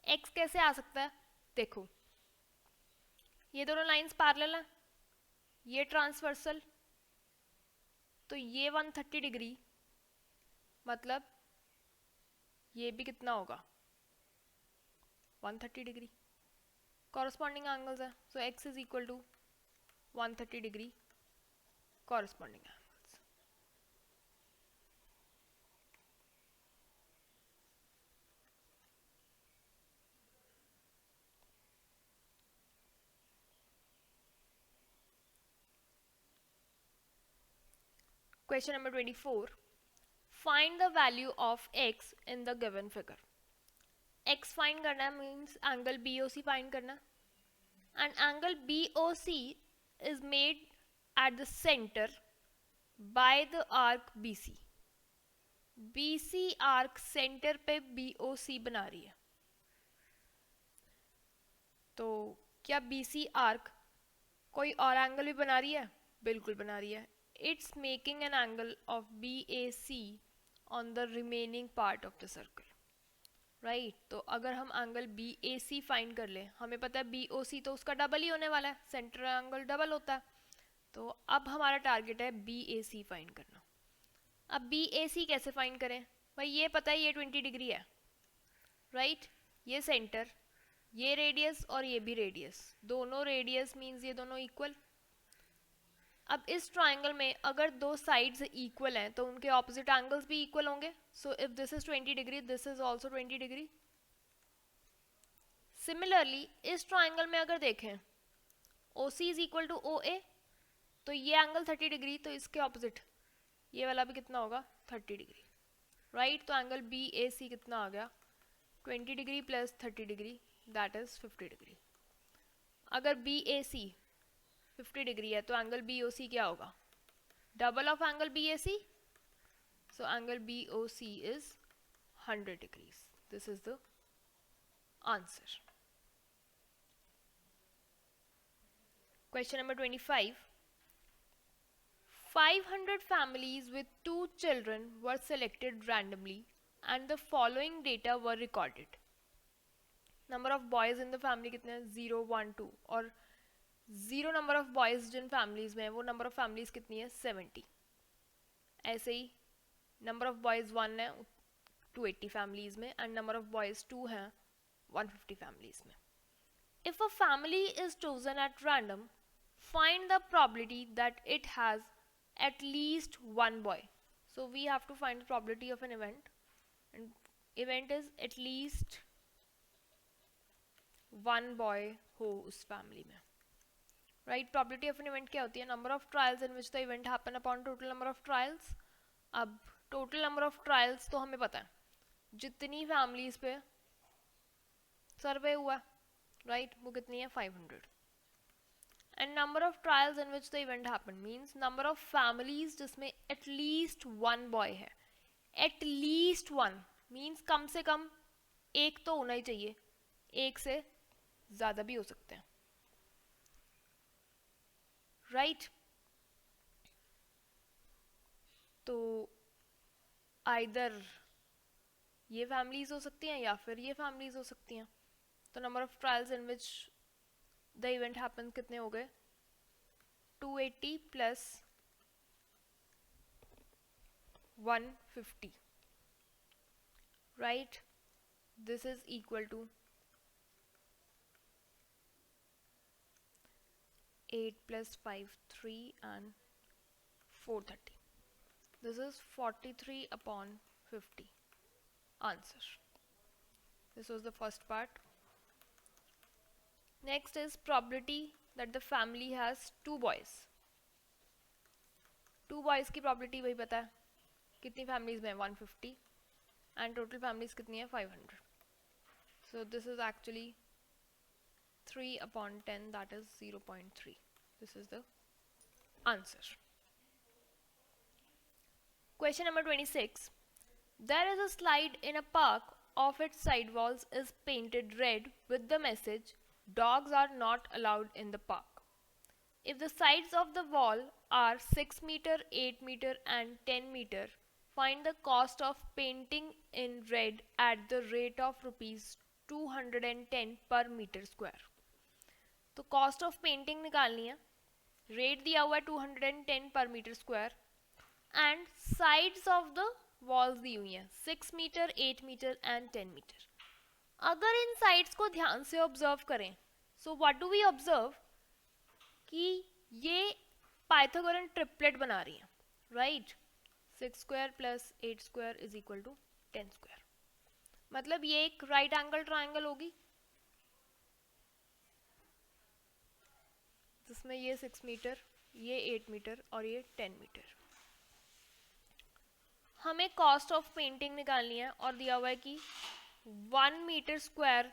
x कैसे आ सकता है, देखो ये दोनों लाइंस पैरेलल हैं, ये ट्रांसवर्सल, तो ये 130 डिग्री मतलब ये भी कितना होगा 130 डिग्री, कॉरस्पॉन्डिंग एंगल्स है। So x is equal to 130 degree corresponding angles. Question number 24. Find the value of x in the given figure. x find करना means angle BOC find करना, and angle BOC is made at the center by the arc BC. BC arc center पे BOC बना रही है। तो क्या BC arc कोई और एंगल भी बना रही है, बिल्कुल बना रही है। It's making an angle of BAC on the remaining part of the circle, right? तो अगर हम एंगल BAC फाइंड कर ले, हमें पता है BOC तो उसका डबल ही होने वाला है, सेंटर एंगल डबल होता है। तो अब हमारा टारगेट है BAC फाइंड करना। अब BAC कैसे फाइंड करें, भाई ये पता है ये 20 डिग्री है, राइट। ये सेंटर, ये रेडियस और ये भी रेडियस, दोनों रेडियस मीन्स ये दोनों इक्वल। अब इस ट्राइंगल में अगर दो साइड्स इक्वल हैं तो उनके ऑपोजिट एंगल्स भी इक्वल होंगे। So if this is 20 degree, this is also 20 degree. Similarly इस ट्राइंगल में अगर देखें OC is equal to OA, तो ये एंगल 30 डिग्री, तो इसके ऑपोजिट ये वाला भी कितना होगा 30 डिग्री, राइट। तो एंगल BAC कितना आ गया 20 degree plus 30 degree, that is 50 degree. अगर BAC 50 डिग्री है तो एंगल BOC क्या होगा, double of angle BAC। So angle BOC is 100 degrees. This is the answer. Question number 25. 500 families with 2 children were selected randomly and the following data were recorded. Number of boys in the family कितने हैं 0, 1, 2, और 0 number of boys जिन families में है वो number of families कितनी है 70। ऐसे ही नंबर ऑफ बॉयज़ 1 है 280 फैमिलीज़ में एंड नंबर ऑफ बॉयज़ 2 हैं 150 फैमिलीज़ में। If a family is chosen at random, find the probability that it has at least one boy. So we have to find the probability of an event, and event is at least one boy हो उस family में, right? Probability of an event क्या होती है, number of trials in which the event happen upon total number of trials। अब total number of trials तो हमें पता है जितनी families पे सर्वे हुआ, right, वो कितनी है 500। and number of trials in which the event happened means number of families जिसमें at least one boy है। at least one means कम से कम एक तो होना ही चाहिए, एक से ज़्यादा भी हो सकते हैं, right? तो either ये फैमिलीज हो सकती हैं या फिर ये फैमिलीज हो सकती हैं. तो number of trials in which the event happen कितने हो गए? 280 plus 150, right? This is equal to 8 plus 5, 3 and 430. This is 43 upon 50. Answer. This was the first part. Next is probability that the family has 2 boys. 2 boys की probability वही पता है. कितनी families में? 150 and total families कितनी है? 500. So this is actually 3 upon 10, that is 0.3. This is the answer. Question number 26. There is a slide in a park. Of its side walls is painted red with the message, "Dogs are not allowed in the park." If the sides of the wall are 6 meter, 8 meter and 10 meter, find the cost of painting in red at the rate of rupees 210 per meter square. तो cost of painting निकालनी है. Rate दिया हुआ है 210 पर metre square and sides of the walls दी हुई हैं 6 मीटर, 8 मीटर एंड 10 मीटर. अगर इन साइड्स को ध्यान से ऑब्जर्व करें, so what do we observe कि ये पाइथागोरन ट्रिपलेट बना रही है, right? 6 square plus 8 square is equal to 10 square. मतलब ये एक राइट एंगल ट्राइंगल होगी जिसमें ये 6 मीटर, ये 8 मीटर और ये 10 मीटर. हमें कॉस्ट ऑफ पेंटिंग निकालनी है और दिया हुआ है कि 1 मीटर स्क्वायर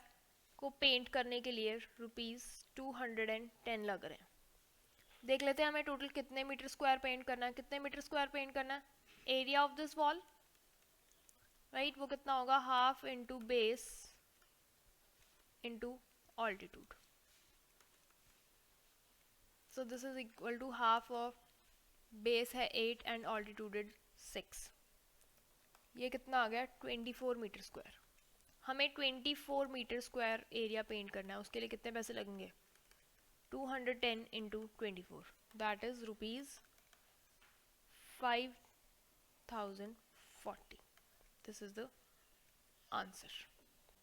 को पेंट करने के लिए रुपीस 210 लग रहे हैं. देख लेते हैं हमें टोटल कितने मीटर स्क्वायर पेंट करना है. कितने मीटर स्क्वायर पेंट करना है? Area of this wall, right, वो कितना होगा? Half into base into altitude. So this is equal to half of base है 8 and altitude is 6. ये कितना आ गया? 24 मीटर स्क्वायर. हमें 24 मीटर स्क्वायर एरिया पेंट करना है. उसके लिए कितने पैसे लगेंगे? 210 into 24, that is rupees 5040. This is the answer.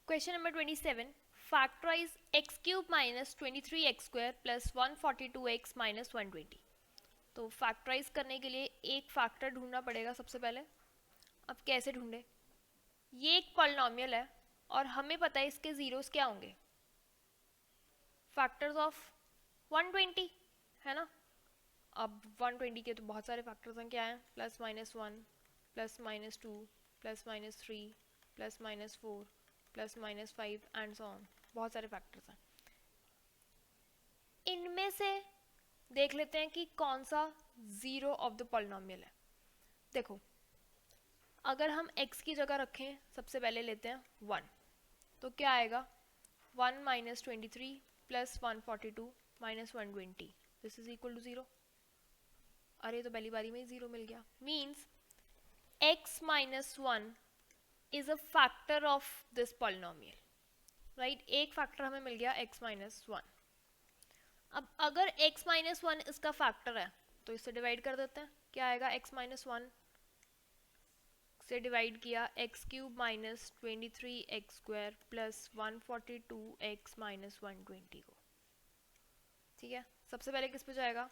Question number 27. Factorize x cube minus 23x square plus 142x minus 120. तो फैक्टराइज करने के लिए एक फैक्टर ढूंढना पड़ेगा सबसे पहले. अब कैसे ढूंढे? ये एक पॉलिनोमियल है और हमें पता है इसके जीरोस क्या होंगे. फैक्टर्स ऑफ 120 है ना. अब 120 के तो बहुत सारे फैक्टर्स हैं. क्या हैं? Plus minus 1, plus minus 2, plus minus 3, plus minus 4, plus minus 5 and so on. बहुत सारे फैक्टर्स हैं. इनमें से देख लेते हैं कि कौन सा जीरो ऑफ द पॉलिनोमियल है. देखो, अगर हम x की जगह रखें, सबसे पहले लेते हैं 1, तो क्या आएगा? 1 minus 23 plus 142 minus 120, this is equal to 0. अरे तो पहली बारी में ही 0 मिल गया. Means x minus 1 is a factor of this polynomial, right. एक फैक्टर हमें मिल गया x माइनस 1. अब अगर x माइनस 1 इसका फैक्टर है तो इससे डिवाइड कर देते हैं. क्या आएगा? x माइनस 1 से डिवाइड किया x cube minus 23x square plus 142x minus 120 को. ठीक है, सबसे पहले किस पे जाएगा?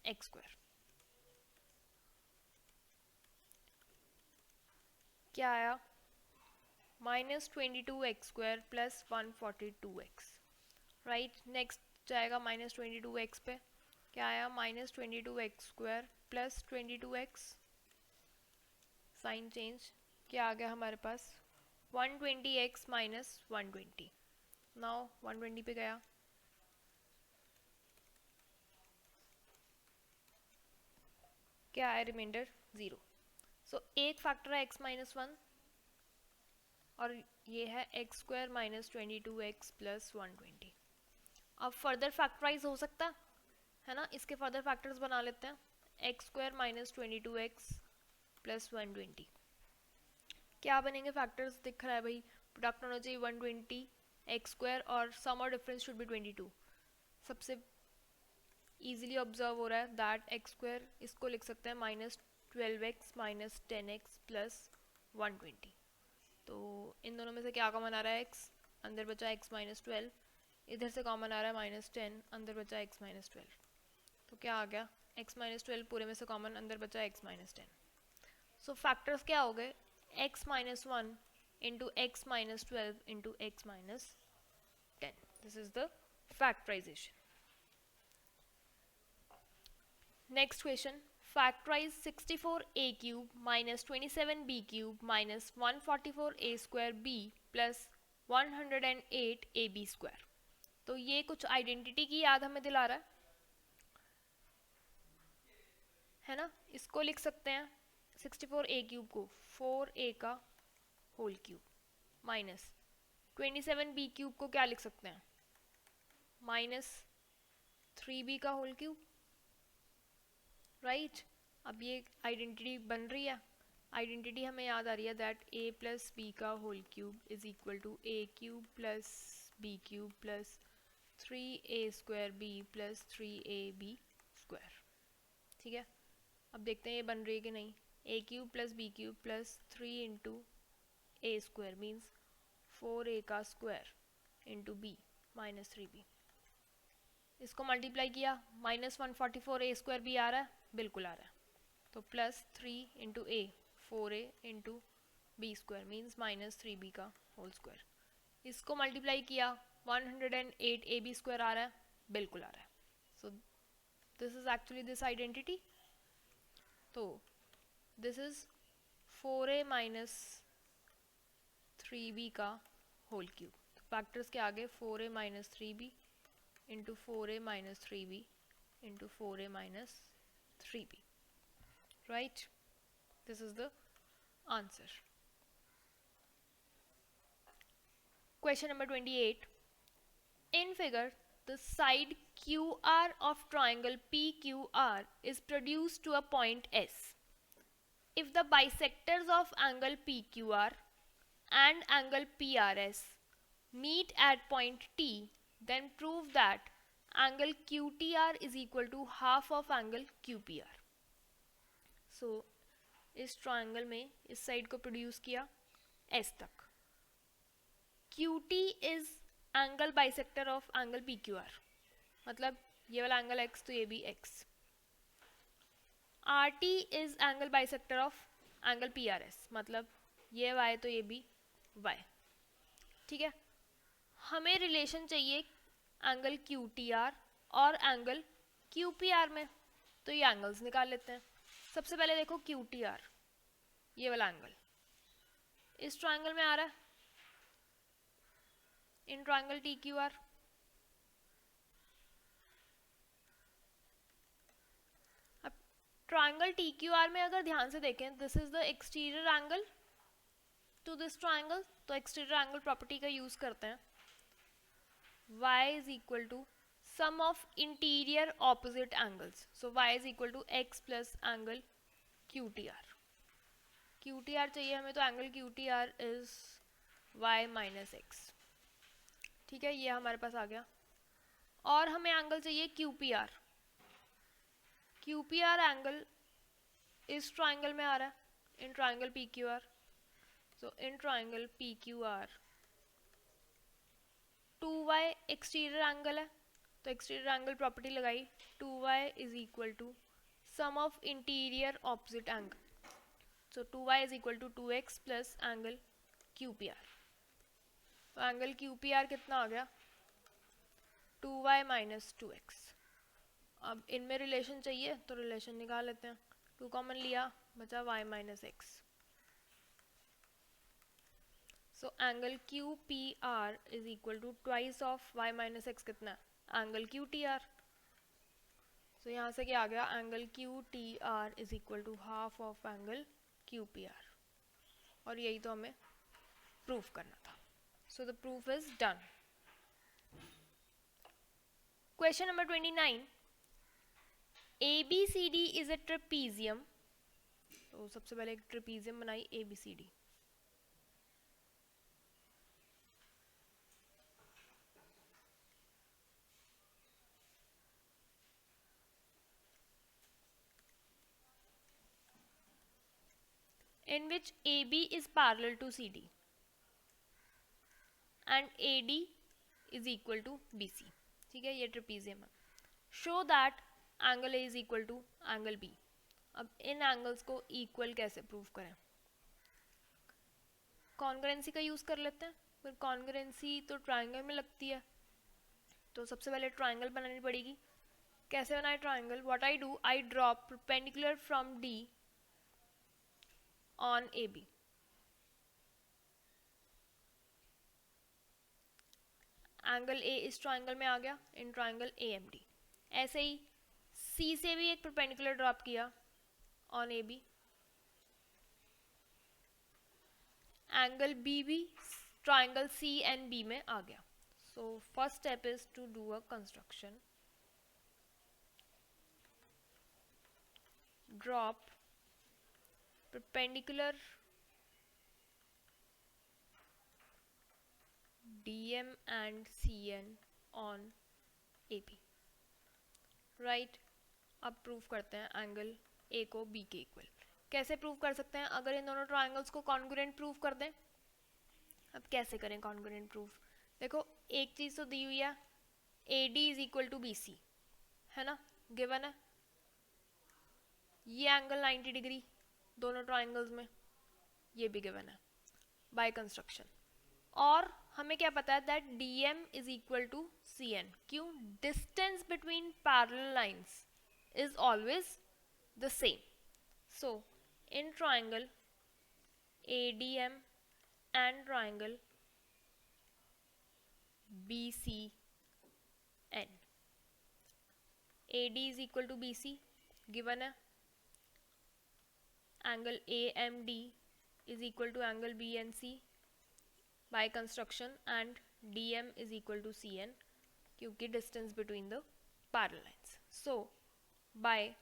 x square. क्या आया? Minus 22x square plus 142x, right. Next जाएगा माइनस 22x पे. क्या आया? Minus 22x square plus 22x, sign change. क्या आ गया हमारे पास? 120x minus 120. नाउ 120 पे गया. क्या है? रिमाइंडर 0. सो एक फैक्टर है x माइनस 1 और ये है x square minus 22x plus 120. अब फर्दर फैक्टराइज हो सकता है ना. इसके फर्दर फैक्टर्स बना लेते हैं. x square minus 22x plus 120. क्या बनेंगे फैक्टर्स दिख रहा है भाई, प्रोडक्ट होना चाहिए 120 एक्स स्क्वायर और सम और डिफरेंस शुड बी 22। सबसे इजीली ऑब्जर्व हो रहा है दैट एक्स स्क्वायर इसको लिख सकते हैं -12x माइनस 10x प्लस 120। तो इन दोनों में से क्या कॉमन आ रहा है, x अंदर बचा x माइनस 12, इधर से कॉमन आ रहा है -10 अंदर बचा x माइनस 12। तो क्या आ गया, x माइनस 12 पूरे में से कॉमन, अंदर बचा x माइनस 10। सो फैक्टर्स क्या हो गए, x minus 1 into x minus 12 into x minus 10. This is the factorization. Next question. Factorize 64a cube minus 27b cube minus 144a square b plus 108ab square. तो ये कुछ identity की याद हमें दिला रहा है ना। इसको लिख सकते हैं 64a क्यूब को 4a का whole cube minus 27b cube को क्या लिख सकते हैं -3b का होल क्यूब, राइट। अब ये आइडेंटिटी बन रही है, आइडेंटिटी हमें याद आ रही है दैट a प्लस बी का whole cube is equal to a cube plus B cube plus 3a square b plus 3ab square. ठीक है, अब देखते हैं ये बन रही है कि नहीं। a cube plus B cube plus 3 into a square means 4a का square into b minus 3b। इसको मल्टीप्लाई किया -144a स्क्वायर भी आ रहा है, बिल्कुल आ रहा है। तो plus 3 into A 4a into B square means -3b का होल स्क्वायर। इसको मल्टीप्लाई किया 108ab स्क्वायर आ रहा है, बिल्कुल आ रहा है। So this is actually this identity. तो this is 4a minus 3b का होल क्यूब। तो फैक्टर्स के आगे 4a minus 3b into 4a minus 3b into 4a minus 3b, right? This is the answer. Question number 28. In figure, the side QR of triangle PQR is produced to a point S. If the bisectors of angle PQR and angle PRS meet at point T, then prove that angle QTR is equal to half of angle QPR. So इस triangle में इस side को produce किया S तक। QT is angle bisector of angle PQR, मतलब ये वाला angle X तो ये भी X। RT is angle bisector of angle PRS, मतलब ये Y तो ये भी Y। ठीक है, हमें रिलेशन चाहिए एंगल QTR और एंगल QPR में, तो ये एंगल्स निकाल लेते हैं। सबसे पहले देखो QTR, ये वाला एंगल इस ट्राइंगल में आ रहा है, इन ट्राइंगल TQR। अब ट्राइंगल TQR में अगर ध्यान से देखें, this is the exterior angle to this triangle, तो एक्सटीरियर एंगल प्रॉपर्टी का यूज करते हैं। y is equal to sum of interior opposite angles, so y is equal to x plus angle QTR। QTR चाहिए हमें, तो angle QTR is y minus x। ठीक है, ये हमारे पास आ गया। और हमें एंगल चाहिए QPR। QPR एंगल इस ट्राइंगल में आ रहा है, in triangle PQR। So in triangle PQR 2y exterior angle है, तो एक्सटीरियर एंगल प्रॉपर्टी लगाई, 2y is equal to sum of interior opposite angle, so 2y is equal to 2x plus angle QPR। तो angle QPR कितना आ गया, 2y minus 2x। अब इनमें relation चाहिए तो रिलेशन निकाल लेते हैं, 2 कॉमन लिया बचा y minus x। So angle QPR is equal to twice of y minus x कितना है, एंगल QTR। सो यहाँ से क्या आ गया, angle QTR is equal to half of angle QPR, और यही तो हमें प्रूफ करना था। So the proof is done. Question number 29, ABCD is a trapezium. तो सबसे पहले एक ट्रेपीजियम बनाई ABCD। in which AB is parallel to CD and AD is equal to BC. ठीक है, ये ट्रेपीजियम है. Show that angle A is equal to angle B. अब इन एंगल्स को इक्वल कैसे प्रूव करें? कॉन्ग्रुएंसी का यूज कर लेते हैं. फिर कॉन्ग्रुएंसी तो ट्राइंगल में लगती है, तो सबसे पहले ट्राइंगल बनानी पड़ेगी. कैसे बनाए triangle? What I do, I draw perpendicular from D on A B. Angle A इस ट्राइंगल में आ गया in triangle A M D. ऐसे ही सी से भी एक परपेंडिकुलर ड्रॉप किया on A B. Angle B भी ट्राइंगल सी एंड बी में आ गया. So first step is to do a construction. Drop perpendicular DM and CN on AB. Right. अब प्रूव करते हैं एंगल A को B के इक्वल. कैसे प्रूव कर सकते हैं? अगर इन दोनों ट्राइंगल्स को कॉन्ग्रुएंट प्रूव कर दें. अब कैसे करें कॉन्ग्रुएंट प्रूफ? देखो, एक चीज़ तो दी हुई है, AD is equal to BC, है ना, गिवन है. ये एंगल 90 डिग्री दोनों ट्राइंगल्स में, ये भी गिवन है बाय कंस्ट्रक्शन. और हमें क्या पता है that DM is equal to CN. क्यों? Distance between parallel lines is always the same. So in triangle ADM and triangle BCN, AD is equal to BC given है. Angle AMD is equal to angle BNC by construction and DM is equal to CN क्योंकि distance between the parallel lines. So by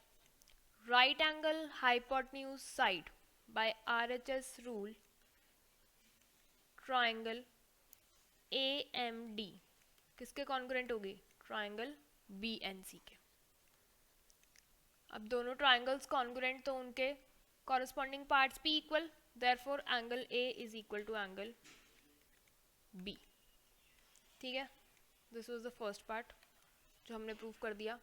right angle hypotenuse side by RHS rule, triangle AMD किसके congruent होगी? Triangle BNC के. अब दोनों triangles congruent तो उनके corresponding parts be equal, therefore angle A is equal to angle B. ठीक है, this was the first part जो हमने प्रूव कर दिया.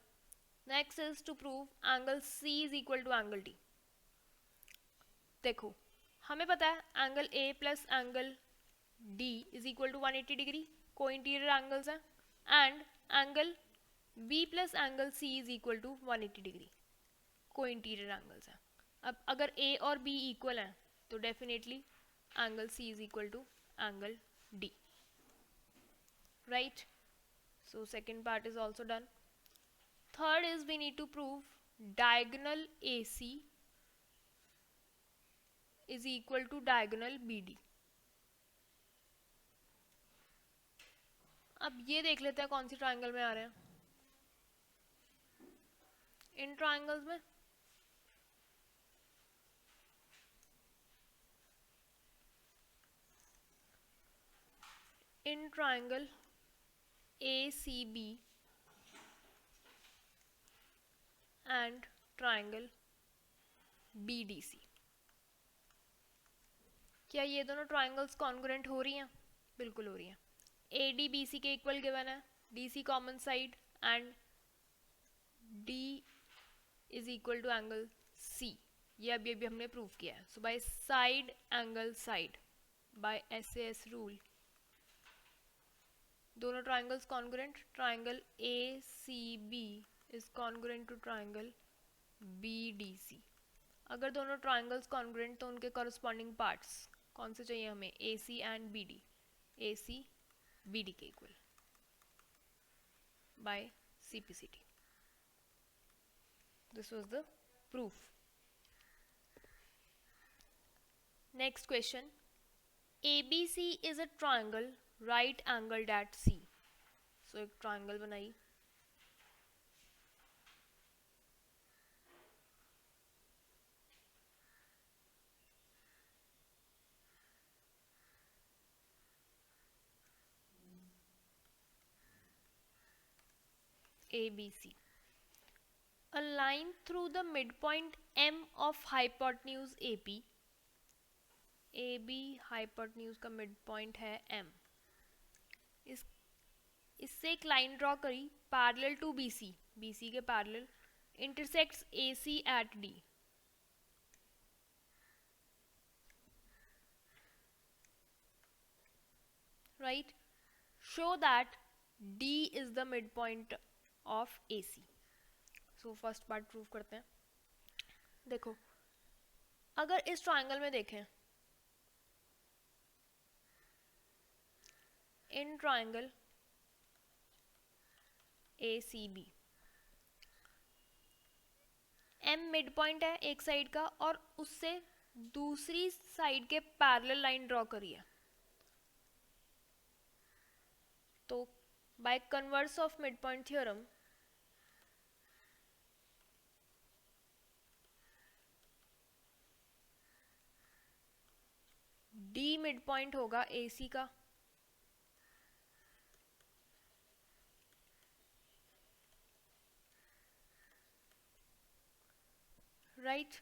Next is to prove angle C is equal to angle D. देखो, हमें पता है angle A plus angle D is equal to 180 degree, को इंटीरियर एंगल्स हैं, and angle B plus angle C is equal to 180 degree, को interior angles हैं. अब अगर A और B इक्वल हैं तो definitely angle C is equal to angle D. Right. So second part is also done. Third is we need to prove diagonal AC is equal to diagonal BD. अब ये देख लेते हैं कौन C triangle में आ रहे हैं. इन ट्राइंगल्स में in triangle ACB and triangle BDC. क्या ये दोनों ट्राइंगल्स कॉन्ग्रुएंट हो रही हैं? बिल्कुल हो रही हैं. AD BC के इक्वल गिवन है, DC common side and D is equal to angle C. ये अभी हमने प्रूव किया है. So by side angle side by SAS rule दोनों triangles congruent. Triangle ACB is congruent to triangle BDC. अगर दोनों ट्राइंगल्स कॉन्ग्रुएंट तो उनके कॉरस्पॉन्डिंग पार्ट्स कौन से चाहिए हमें? AC and BD. AC BD के equal bye CPCT. This was the proof. Next question. ABC is a triangle right angled at C. सो एक ट्राइंगल बनाई. ABC. A line through the midpoint M of hypotenuse AP A B hypotenuse का mid point है M. इससे एक line draw करी parallel to BC, BC के parallel, intersects AC at D. Right, show that D is the mid point of AC. So first part prove करते हैं। देखो, अगर इस ट्राइंगल में देखें, in triangle A C B, M mid point है एक साइड का और उससे दूसरी साइड के पैरेलल लाइन ड्रॉ करिए, तो by converse of mid point theorem D mid point होगा एसी का, right.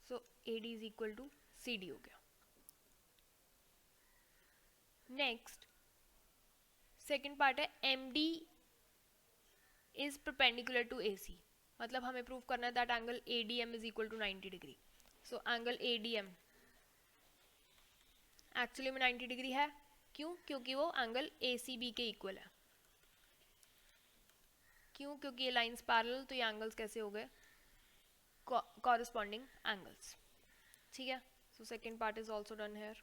So AD is equal to CD हो गया। नेक्स्ट सेकेंड पार्ट है MD is perpendicular to AC, मतलब हमें प्रूव करना है that angle ADM is equal to 90 degree. So angle ADM actually में 90 डिग्री है, क्यों? क्योंकि वो एंगल ACB के इक्वल है। क्यों? क्योंकि ये लाइंस पैरेलल, तो ये एंगल्स कैसे हो गए? Corresponding angles. ठीक है, so second part is also done here.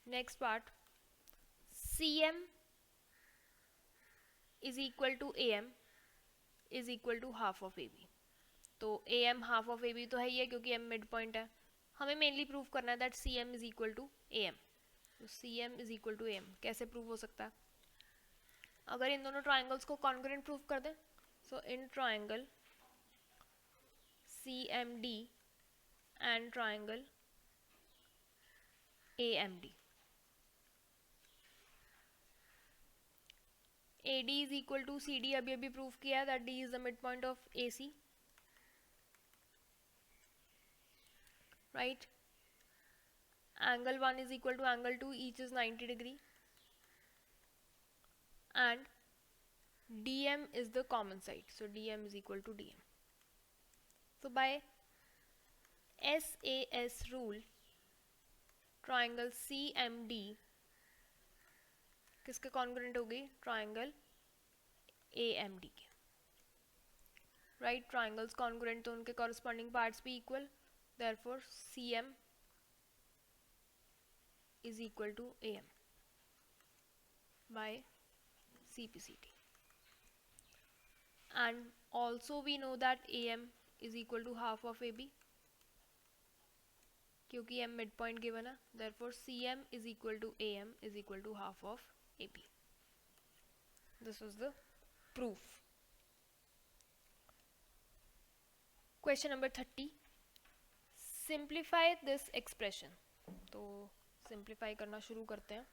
Next part, CM is equal to AM is equal to half of AB। तो AM हाफ ऑफ AB तो है ही है क्योंकि M मिड पॉइंट है। हमें मेनली प्रूव करना है that CM is equal to AM। तो CM is equal to AM कैसे प्रूव हो सकता है? अगर इन दोनों ट्राइंगल्स को कॉन्ग्रुएंट प्रूव कर दें, so in triangle CMD and triangle AMD, AD is equal to CD अभी अभी प्रूव किया है that D is the mid point of AC, right. Angle 1 is equal to angle 2, each is 90 degree, and DM is the common side, so DM is equal to DM. So by SAS rule, triangle CMD किसके congruent होगी? Triangle AMD के, right. Triangles congruent तो उनके corresponding parts भी equal, therefore CM is equal to AM by CPCT. And also we know that AM is equal to half of AB क्योंकि M mid point given है, therefore CM is equal to AM is equal to half of AB. This was the proof. Question number 30. Simplify this expression. तो simplify करना शुरू करते हैं।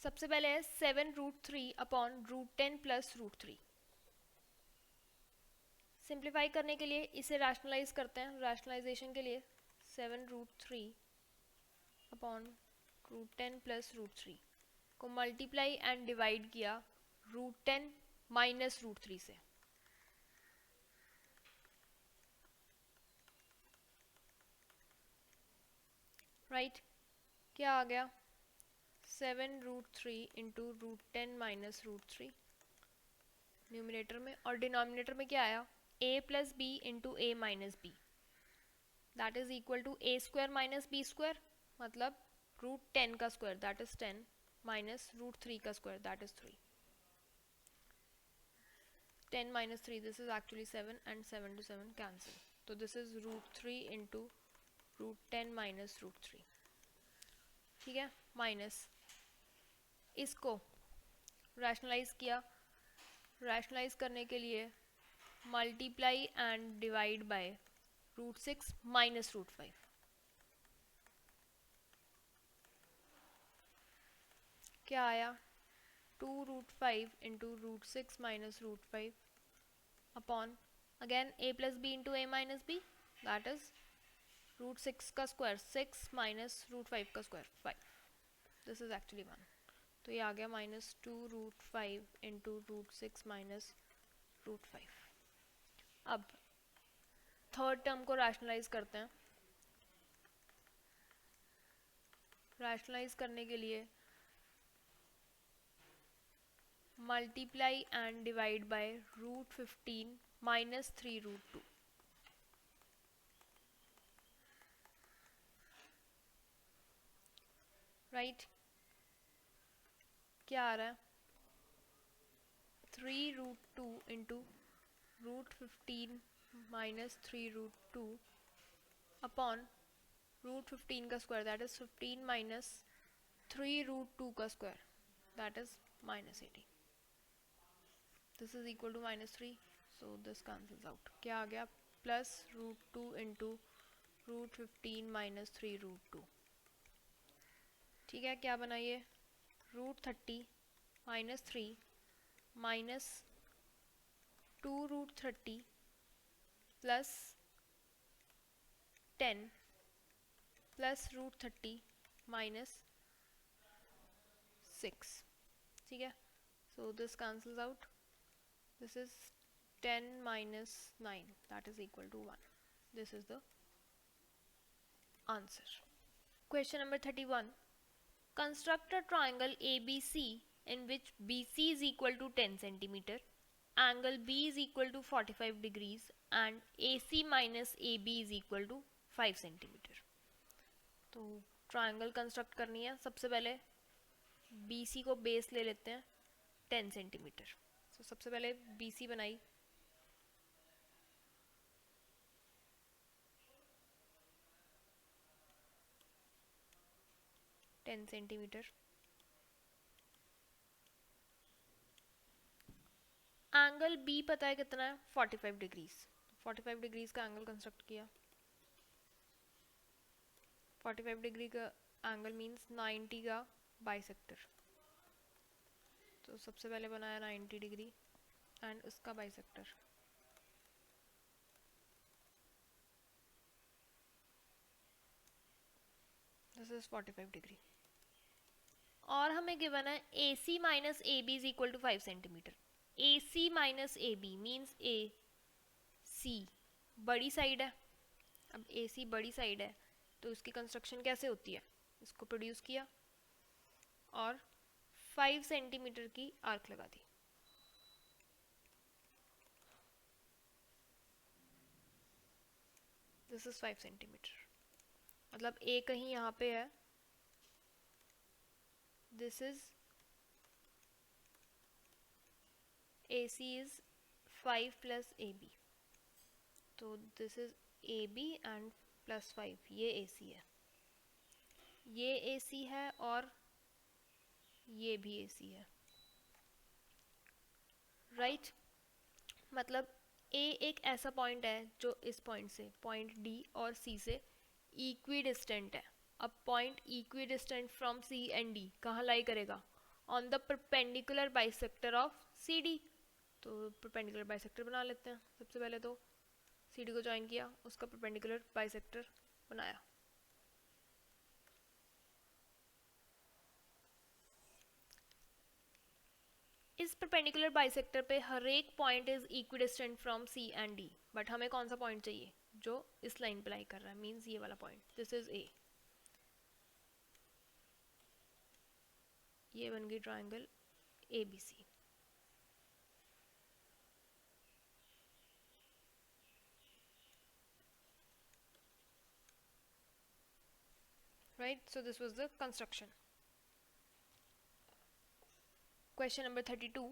सबसे पहले है 7√3 अपॉन √10 प्लस √3। सिंप्लीफाई करने के लिए इसे रैशनलाइज करते हैं। रैशनलाइजेशन के लिए 7√3 अपॉन √10 प्लस √3 को मल्टीप्लाई एंड डिवाइड किया √10 माइनस √3 से। राइट, क्या आ गया? 7√3 इंटू √10 माइनस √3 न्यूमिनेटर में, और डिनोमिनेटर में क्या आया? a plus B into A minus B, that is equal to a square minus B square, मतलब √10 का स्क्वायर दैट इज 10 माइनस √3 का square that is 3। 10 minus 3 this is actually 7 and 7 to 7 cancel, तो this is √3 into √10 minus √3। ठीक है, minus इसको rationalise किया। Rationalise करने के लिए multiply and divide by √6 minus √5। क्या आया? 2√5 into √6 minus √5 upon again a plus B into A minus B, that is root 6 का स्क्वायर 6 माइनस रूट 5 का स्क्वायर 5, दिस इज एक्चुअली 1, तो ये आ गया -2√5 इंटू रूट 6 माइनस रूट 5। अब थर्ड टर्म को rationalise करते हैं। रैशनलाइज करने के लिए multiply and divide by root 15 minus 3√2, right. क्या आ रहा है 3√2 into root 15 minus 3√2 upon root 15 का स्क्वायर दैट इज 15 माइनस 3√2 का square that is -18, this is equal to -3, so this cancels out. क्या आ गया +√2 इंटू रूट 15 माइनस 3√2, ठीक है। क्या बनाइए √30 minus 3 minus 2√30 plus 10 plus √30 minus 6, ठीक है। So this cancels out, this is 10 minus 9 that is equal to 1, this is the answer. Question number 31, construct a triangle ABC in which BC is equal to 10 centimeter, angle B is equal to 45 degrees and AC minus AB is equal to 5 centimeter। तो triangle construct करनी है। सबसे पहले BC को base ले लेते हैं 10 centimetre. तो सबसे पहले BC बनाई, टेन सेंटीमीटर। एंगल बी पता है कितना है 45 डिग्रीज, 45 डिग्रीज का एंगल कंस्ट्रक्ट किया। 45 डिग्री का एंगल मींस 90 का बाइसेक्टर, तो सबसे पहले बनाया 90 डिग्री एंड उसका बाइसेक्टर। This is 45 degree. और हमें गिवन है AC minus A B is equal to 5 centimetre. AC minus A B means AC बड़ी साइड है। अब AC बड़ी साइड है तो इसकी कंस्ट्रक्शन कैसे होती है, इसको प्रोड्यूस किया और 5 सेंटीमीटर की आर्क लगा दी। दिस इज 5 सेंटीमीटर, मतलब A कहीं यहाँ पे है, this is AC is 5 plus AB, तो this is AB and plus 5, ये AC है, ये AC है और ये भी AC है, राइट। मतलब A एक ऐसा पॉइंट है जो इस पॉइंट से, पॉइंट D और C से इक्वी डिस्टेंट है। अब point equi distant from C and D कहाँ लाई करेगा, on the perpendicular bisector of CD। तो परपेंडिकुलर बाइसेक्टर बना लेते हैं। सबसे पहले तो CD को ज्वाइन किया, उसका परपेंडिकुलर बाइसेक्टर बनाया। इस परपेंडिकुलर बाइसेक्टर पे हर एक point is equidistant from C and D, but हमें कौन सा पॉइंट चाहिए जो इस लाइन पे लाई कर रहा है, मींस ये वाला पॉइंट, दिस इज A। ये बन गई triangle ABC। Right, so this was the construction. Question number 32,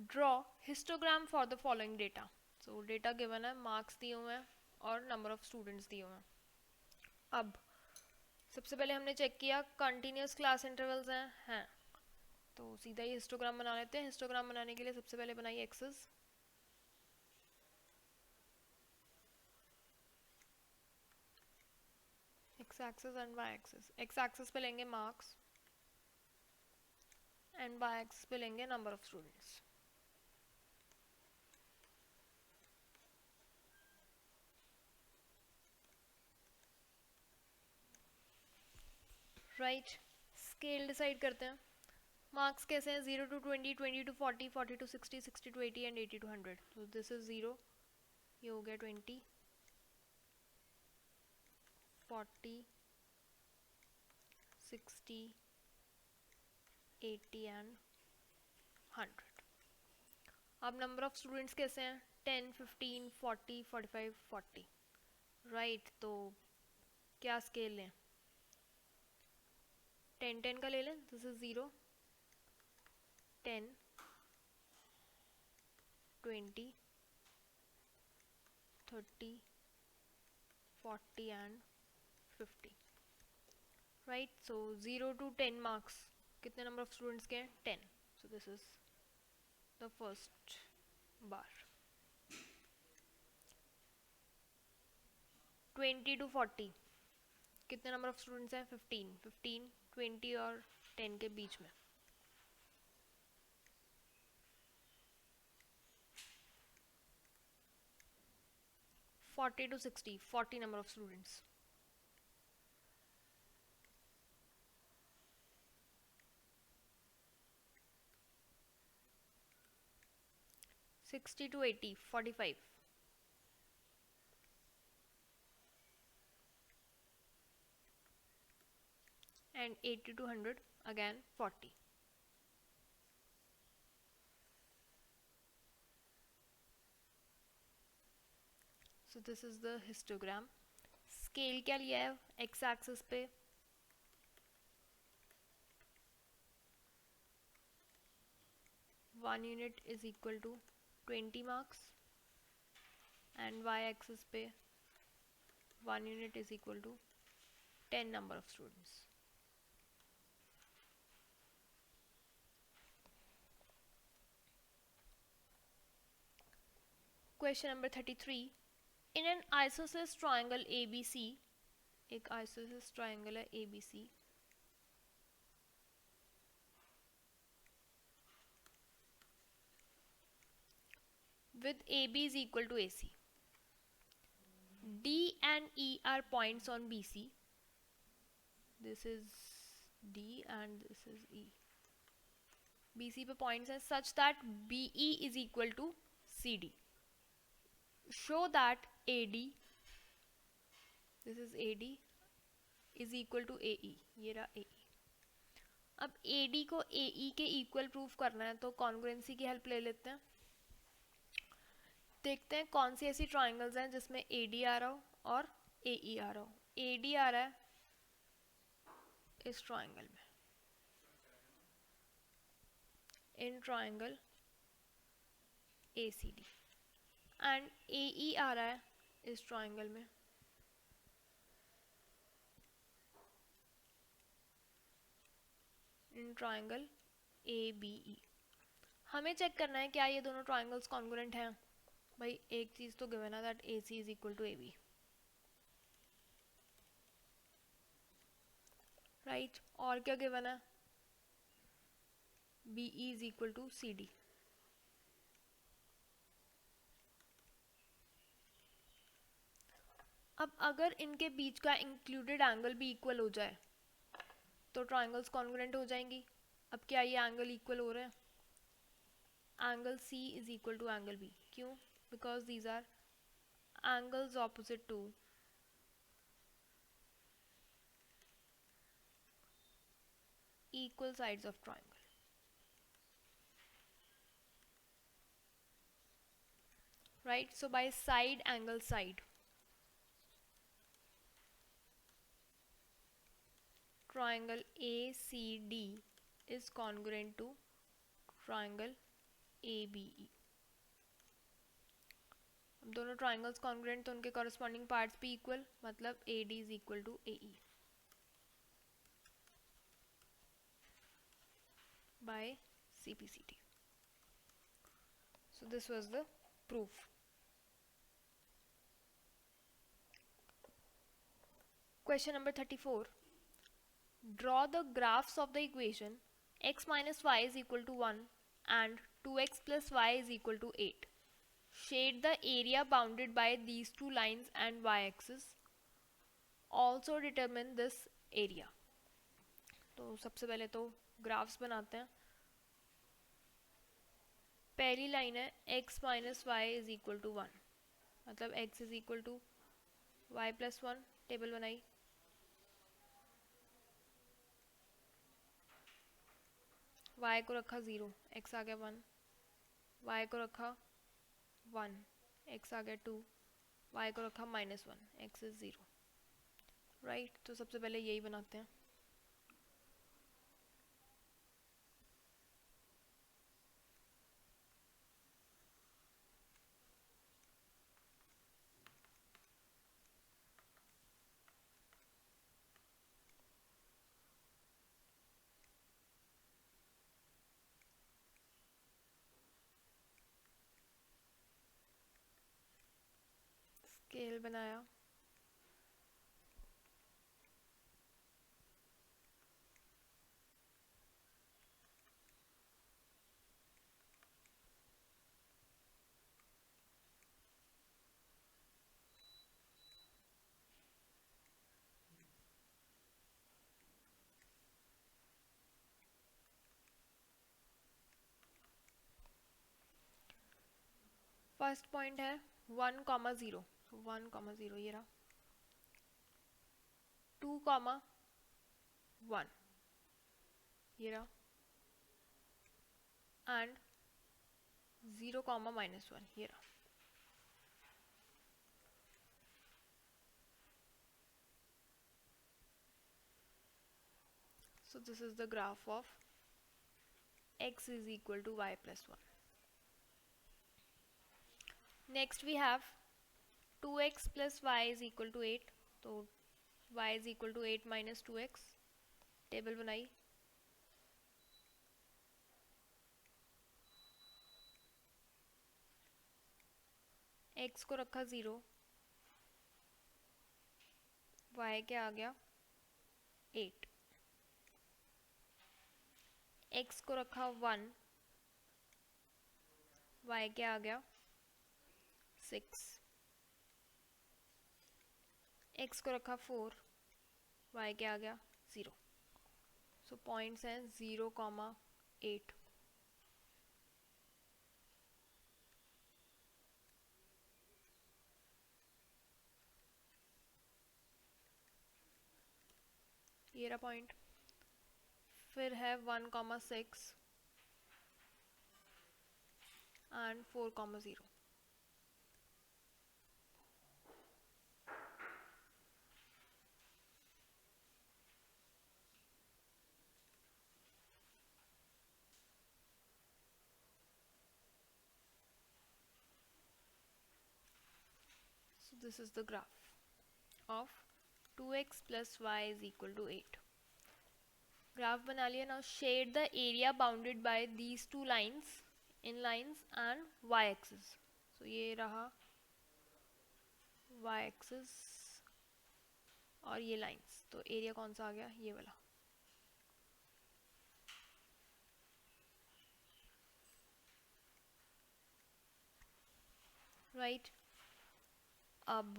draw histogram for the following data। So data given है, marks दिए हुए हैं और number of students दिए हुए हैं। अब सबसे पहले हमने चेक किया continuous class intervals हैं, तो सीधा ही हिस्टोग्राम बना लेते हैं। हिस्टोग्राम बनाने के लिए सबसे पहले बनाइए axes, x axis and Y axis. X axis पे लेंगे मार्क्स एंड वाई एक्सिस पे लेंगे number of students. Right, scale decide करते हैं। मार्क्स कैसे हैं? 0 to 20, 20 to 40, 40 to 60, 60 to 80 and 80 to 100। तो दिस इज 0, ये हो गया 20, 40, 60, 80 एंड 100। अब नंबर ऑफ स्टूडेंट्स कैसे हैं? 10, 15, 40, 45, 40। राइट, तो क्या स्केल लें? 10, 10 का ले लें। This is 0, 10, 20, 30, 40 and 50। Right, so 0 to 10 marks कितने नंबर ऑफ स्टूडेंट्स के हैं? 10। So this is the first bar. 20 to 40 कितने नंबर ऑफ स्टूडेंट्स हैं? 15। 15 20 और 10 के बीच में। 40 to 60 40 number of students. 60 to 80 45। and 80 to 100 again 40। so this is the histogram। Scale क्या लिया है? एक्स एक्सिस पे 1 unit is equal to 20 marks and Y axis पे 1 unit is equal to 10 number of students. Question number 33। In an isosceles triangle ABC, एक isosceles triangle है ABC, with AB is equal to AC, D and E are points on BC, this is D and this is E, BC पे points हैं such that BE is equal to CD, show that AD, this is AD is equal to AE, ये रहा AE। अब AD को AE के equal proof करना है तो कॉन्ग्रुएंसी की हेल्प ले लेते हैं। देखते हैं कौन सी ऐसी ट्राइंगल्स हैं जिसमें AD आ रहा हो और AE आ रहा हो। AD आ रहा है इस ट्राइंगल में, in triangle ACD, and AE आ रहा है इस ट्राइंगल में इन ट्राइंगल ABE। हमें चेक करना है क्या ये दोनों ट्राइंगल्स कॉन्ग्रुएंट हैं। भाई एक चीज तो गिवन है that AC is equal to AB, right, और क्या गिवन है? BE is equal to CD। अब अगर इनके बीच का इंक्लूडेड एंगल भी इक्वल हो जाए तो ट्राइंगल्स कॉन्ग्रुएंट हो जाएंगी। अब क्या ये एंगल इक्वल हो रहे हैं? Angle C is equal to angle B, क्यों? Because these are angles opposite to equal sides of triangle, right? So by side angle side, triangle ACD is congruent to triangle ABE। अब दोनों triangles congruent तो उनके corresponding parts भी equal, मतलब AD is equal to AE by CPCT। So this was the proof। Question number 34। Draw the graphs of the equation x minus y is equal to 1 and 2x plus y is equal to 8. Shade the area bounded by these two lines and y-axis. Also determine this area। तो सबसे पहले तो graphs बनाते हैं। पहली line है x minus Y is equal to 1, मतलब x is equal to Y plus 1। Table बनाई, y को रखा 0, x आ गया 1, y को रखा 1, x आ गया 2, y को रखा -1, x इज 0। राइट, तो सबसे पहले यही बनाते हैं। स्केल बनाया, फर्स्ट पॉइंट है 1, 0, 1, 0 ये रहा, 2, 1 ये रहा, एंड 0, -1 ये रहा। So this is the graph of x is equal to y plus 1. Next we have 2x plus y is equal to 8. तो y is equal to 8 minus 2x. Table बनाई, x को रखा 0, y क्या आ गया 8, x को रखा 1, y क्या आ गया 6, x को रखा 4, y क्या आ गया 0। सो पॉइंट्स हैं 0, 8। ये रहा पॉइंट। फिर है 1, 6 and 4, 0। So this is the graph of 2x plus y is equal to 8. Graph बना लिया। Now shade the area bounded by these two lines in lines and y axis. सो ये रहा y एक्सिस और ये lines, तो area कौन सा आ गया ये वाला। राइट, अब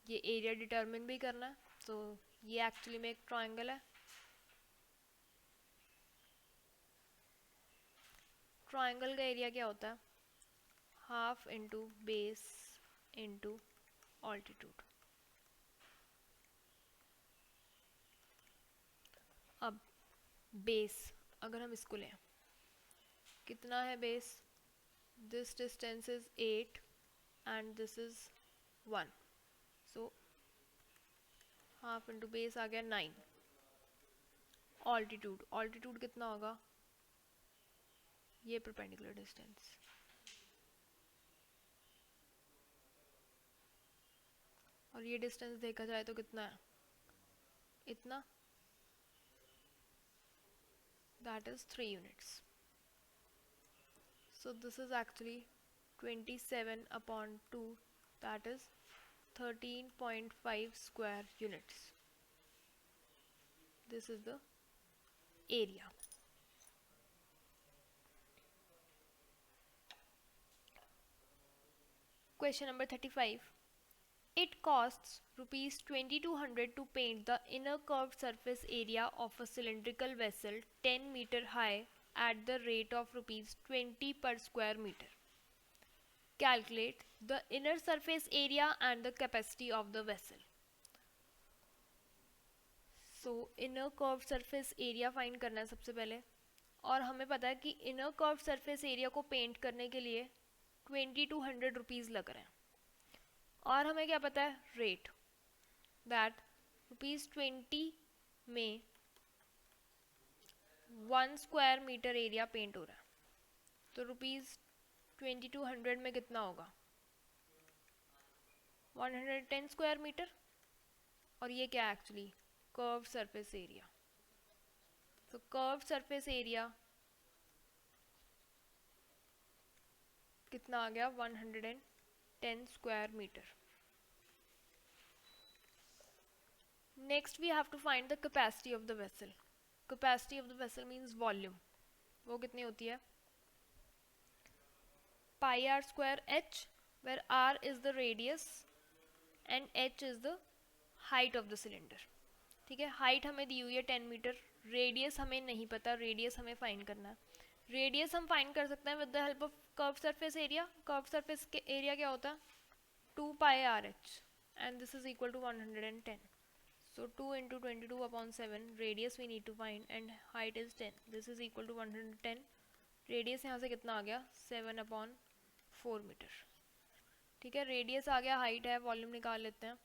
ये एरिया डिटरमिन भी करना है। तो ये एक्चुअली में एक ट्रायंगल है। ट्रायंगल का एरिया क्या होता है, half into base into altitude. अब बेस अगर हम इसको लें, कितना है base, this distance is 8 and this is 1, so half into base आ गया 9। ऑल्टीट्यूड, ऑल्टीट्यूड कितना होगा, ये परपेंडिकुलर डिस्टेंस, और ये डिस्टेंस देखा जाए तो कितना है, इतना, that is 3 units. So this is actually 27 upon 2, that is 13.5 square units. This is the area. Question number 35. It costs rupees 2200 to paint the inner curved surface area of a cylindrical vessel 10 meter high at the rate of rupees 20 per square meter. Calculate the inner surface area and the capacity of the vessel. So inner curved surface area find करना है सबसे पहले, और हमें पता है कि inner curve surface area को पेंट करने के लिए 2200 रुपीज़ लग रहे हैं, और हमें क्या पता है रेट, दैट ₹20 में 1 स्क्वायर मीटर एरिया पेंट हो रहा है, तो ₹2200 में कितना होगा 110 स्क्वायर मीटर, और ये क्या है एक्चुअली कर्व सरफेस एरिया। तो कर्व सरफेस एरिया कितना आ गया 110 square metre. Next we have to find the capacity of the vessel. Capacity of the vessel means volume, वो कितनी होती है pi r square h, where r is the radius and h is the height of the cylinder. ठीक है, height हमें दी हुई है 10 metre, radius हमें नहीं पता, रेडियस हमें फाइंड करना है। रेडियस हम फाइंड कर सकते हैं with the help of curve surface area. Curve surface के एरिया क्या होता है 2 pi are H, and this is equal to 110। So 2 into 22 upon 7, radius we need to find, and height is 10. This is equal to 110. Radius यहाँ से कितना आ गया 7 upon 4 metre. ठीक है, रेडियस आ गया, हाइट है, वॉल्यूम निकाल लेते हैं।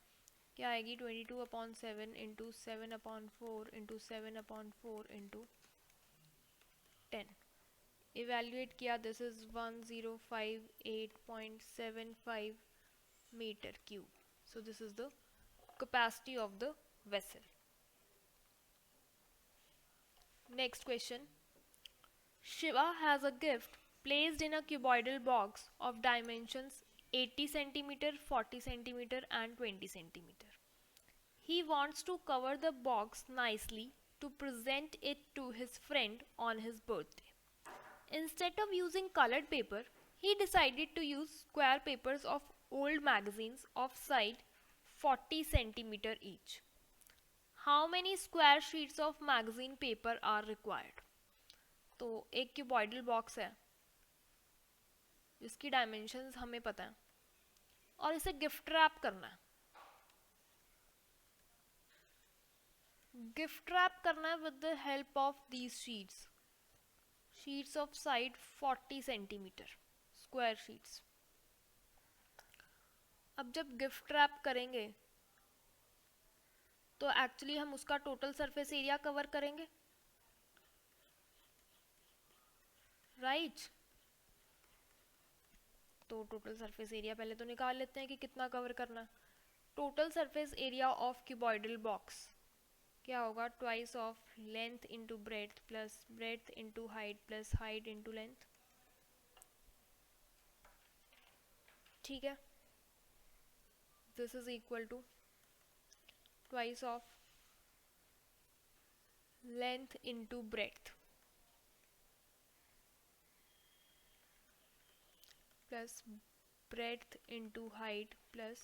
क्या आएगी 22 upon 7 into 7 upon 4 into 7 upon 4 into 10। Evaluate किया, this is 1058.75 metre cube. So this is the capacity of the vessel. Next question. Shiva has a gift placed in a cuboidal box of dimensions 80 cm, 40 cm and 20 cm. He wants to cover the box nicely to present it to his friend on his birthday. Instead of using colored paper, he decided to use square papers of old magazines of size 40 centimeter each. How many square sheets of magazine paper are required? तो एक cuboidal box है जिसकी dimensions हमें पता है, और इसे gift wrap करना है। गिफ्ट रैप करना है with the help of these sheets of side 40 centimetre square sheets. अब जब गिफ्ट रैप करेंगे तो एक्चुअली हम उसका टोटल सरफेस एरिया कवर करेंगे, राइट? तो टोटल सरफेस एरिया पहले तो निकाल लेते हैं कि कितना कवर करना है। Total surface area of cuboidal box क्या होगा, twice of length into breadth plus breadth into height plus height into length. ठीक है, this is equal to twice of length into breadth plus breadth into height plus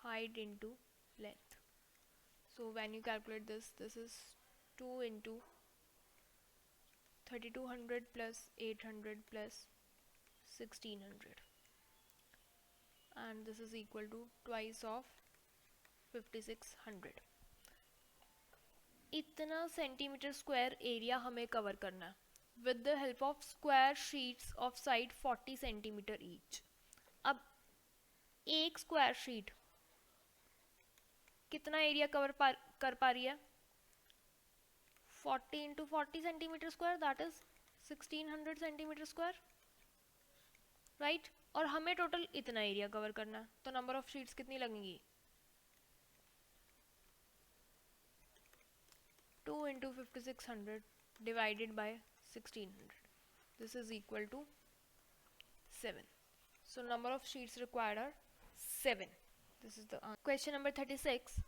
height into length. So when you calculate this, this is 2 into 3200 plus 800 plus 1600, and this is equal to twice of 5600। इतना centimetre square area हमें cover करना है with the help of square sheets of side 40 centimetre each. अब एक square sheet कितना area cover कर पा रही है 40 into 40 centimetre square, that is 1600 centimetre square, right? और हमें टोटल इतना एरिया कवर करना है, तो नंबर ऑफ शीट्स कितनी लगेंगी 2 into 5600 divided by 1600. This is equal to 7. So number of sheets required are 7. This is the answer. Question number 36.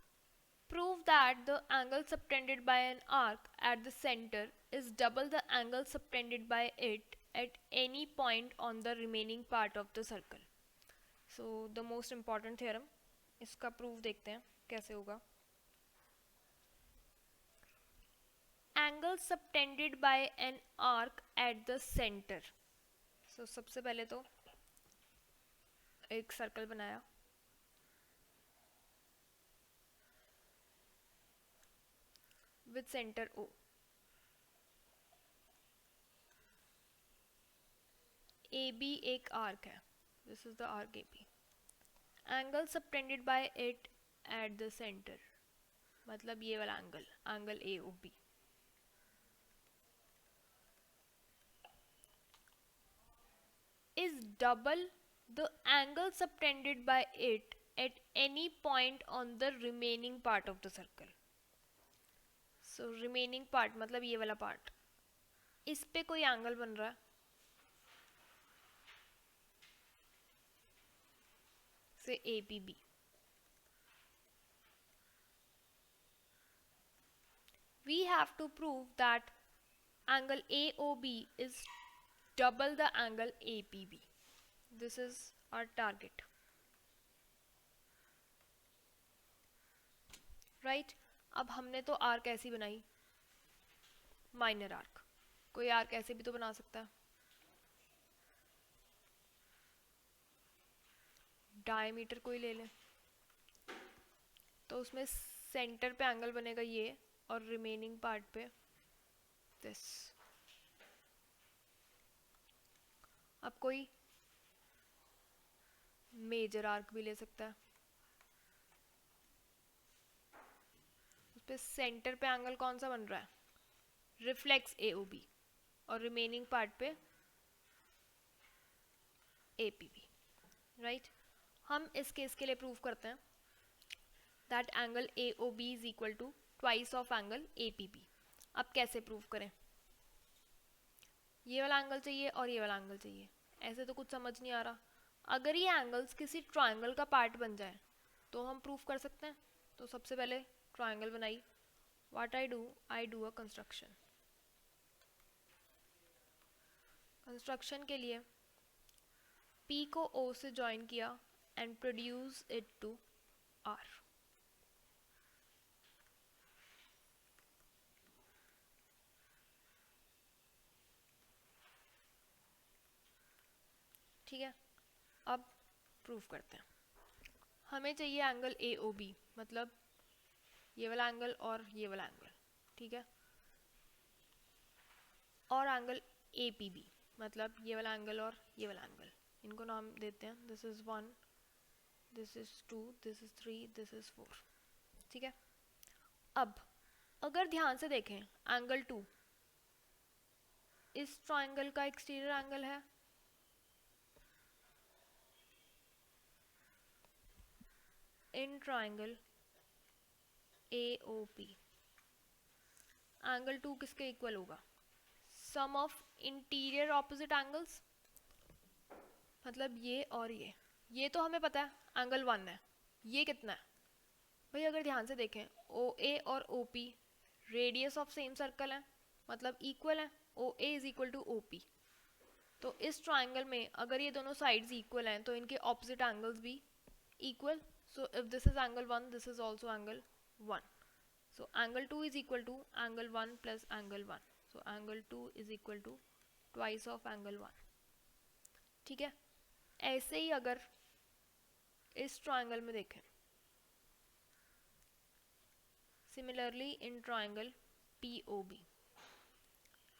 Prove that the angle subtended by an arc at the center is double the angle subtended by it at any point on the remaining part of the circle. So the most important theorem, इसका proof देखते हैं कैसे होगा. Angle subtended by an arc at the centre. So सबसे पहले तो एक circle बनाया, विद सेंटर O. AB एक आर्क है, this is the arc AB. Angle subtended by it at the centre, मतलब ये वाला angle, angle AOB. is double the angle subtended by it at any point on the remaining part of the circle. So remaining part मतलब ये वाला part, इस पे कोई angle बन रहा है, से APB. We have to prove that angle AOB is double the angle APB. This is our target. Right? अब हमने तो आर्क ऐसी बनाई, माइनर आर्क. कोई आर्क ऐसे भी तो बना सकता है. डायमीटर कोई ले ले, तो उसमें सेंटर पे एंगल बनेगा ये, और रिमेनिंग पार्ट पे दिस. अब कोई मेजर आर्क भी ले सकता है, उस पे सेंटर पे एंगल कौन सा बन रहा है, रिफ्लेक्स AOB, और रिमेनिंग पार्ट पे APB. राइट? हम इस केस के लिए प्रूव करते हैं that angle AOB is equal to twice of angle APB. अब कैसे प्रूव करें, ये वाला एंगल चाहिए और ये वाला एंगल चाहिए, ऐसे तो कुछ समझ नहीं आ रहा. अगर ये एंगल्स किसी ट्रायंगल का पार्ट बन जाए तो हम प्रूव कर सकते हैं. तो सबसे पहले ट्रायंगल बनाई. What I do a construction. Construction के लिए P को O से ज्वाइन किया and produce it to R. ठीक है, अब प्रूफ करते हैं. हमें चाहिए एंगल AOB, मतलब ये वाला एंगल और ये वाला एंगल. ठीक है, और एंगल APB, मतलब ये वाला एंगल और ये वाला एंगल. इनको नाम देते हैं, this is 1, this is 2, this is 3, this is 4. ठीक है, अब अगर ध्यान से देखें, एंगल 2 इस ट्रायंगल का एक्सटीरियर एंगल है. इन ट्रायंगल AOP एंगल 2 किसके इक्वल होगा, सम ऑफ इंटीरियर ऑपोजिट एंगल्स, मतलब ये और ये तो हमें पता है एंगल 1 है. ये कितना है भाई, अगर ध्यान से देखें, OA और OP radius of same circle है, मतलब इक्वल है. OA is equal to OP. तो इस ट्राइंगल में अगर ये दोनों साइड्स इक्वल हैं तो इनके ऑपोजिट एंगल्स भी equal. So if this is angle 1, this is also angle 1. So angle 2 is equal to angle 1 plus angle 1. So angle 2 is equal to twice of angle 1. ठीक है, ऐसे ही अगर इस ट्राइंगल में देखें, similarly in triangle POB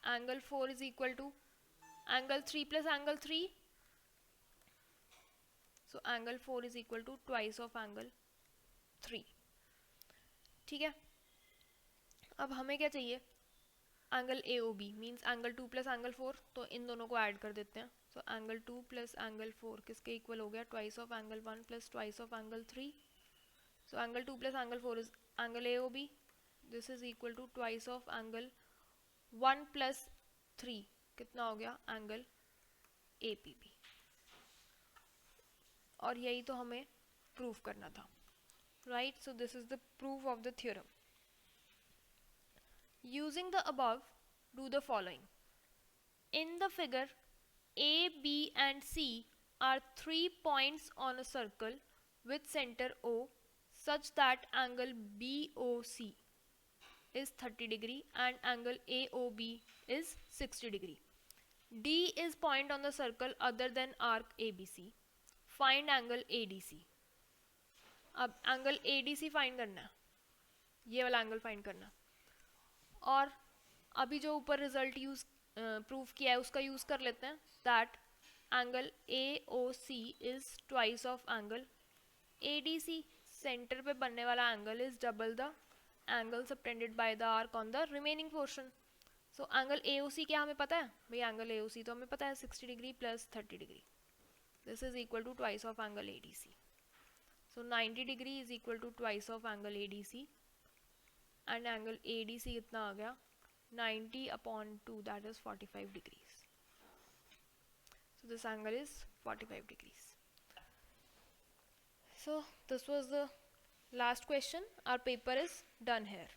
angle 4 is equal to angle 3 plus angle 3. So angle 4 is equal to twice of angle 3. ठीक है, अब हमें क्या चाहिए, angle AOB means angle 2 plus angle 4. तो इन दोनों को ऐड कर देते हैं. सो एंगल 2 प्लस एंगल 4 किसके इक्वल हो गया, twice of angle 1 plus twice of angle 3. So angle 2 plus angle 4 is angle AOB. This is equal to twice of angle 1 plus 3, कितना हो गया, एंगल APB. और यही तो हमें प्रूव करना था. Right, so this is the proof of the theorem. Using the above, do the following. In the figure, A, B and C are 3 points on a circle with center O such that angle BOC is 30 degree and angle AOB is 60 degree. D is point on the circle other than arc ABC. Find angle ADC. अब angle ADC find करना है, ये वाला angle find करना है. और अभी जो ऊपर रिजल्ट यूज प्रूफ किया है उसका यूज कर लेते हैं. That angle AOC is twice of angle ADC. Centre पे बनने वाला angle is double the angle subtended by the arc on the remaining portion. So angle AOC क्या हमें पता है भाई, एंगल AOC तो हमें पता है 60 degree plus 30 degree. This is equal to twice of angle ADC. So 90 degree is equal to twice of angle ADC and angle ADC कितना आ गया 90 upon 2, that is 45 degrees. So this angle is 45 degrees. So this was the last question. Our paper is done here.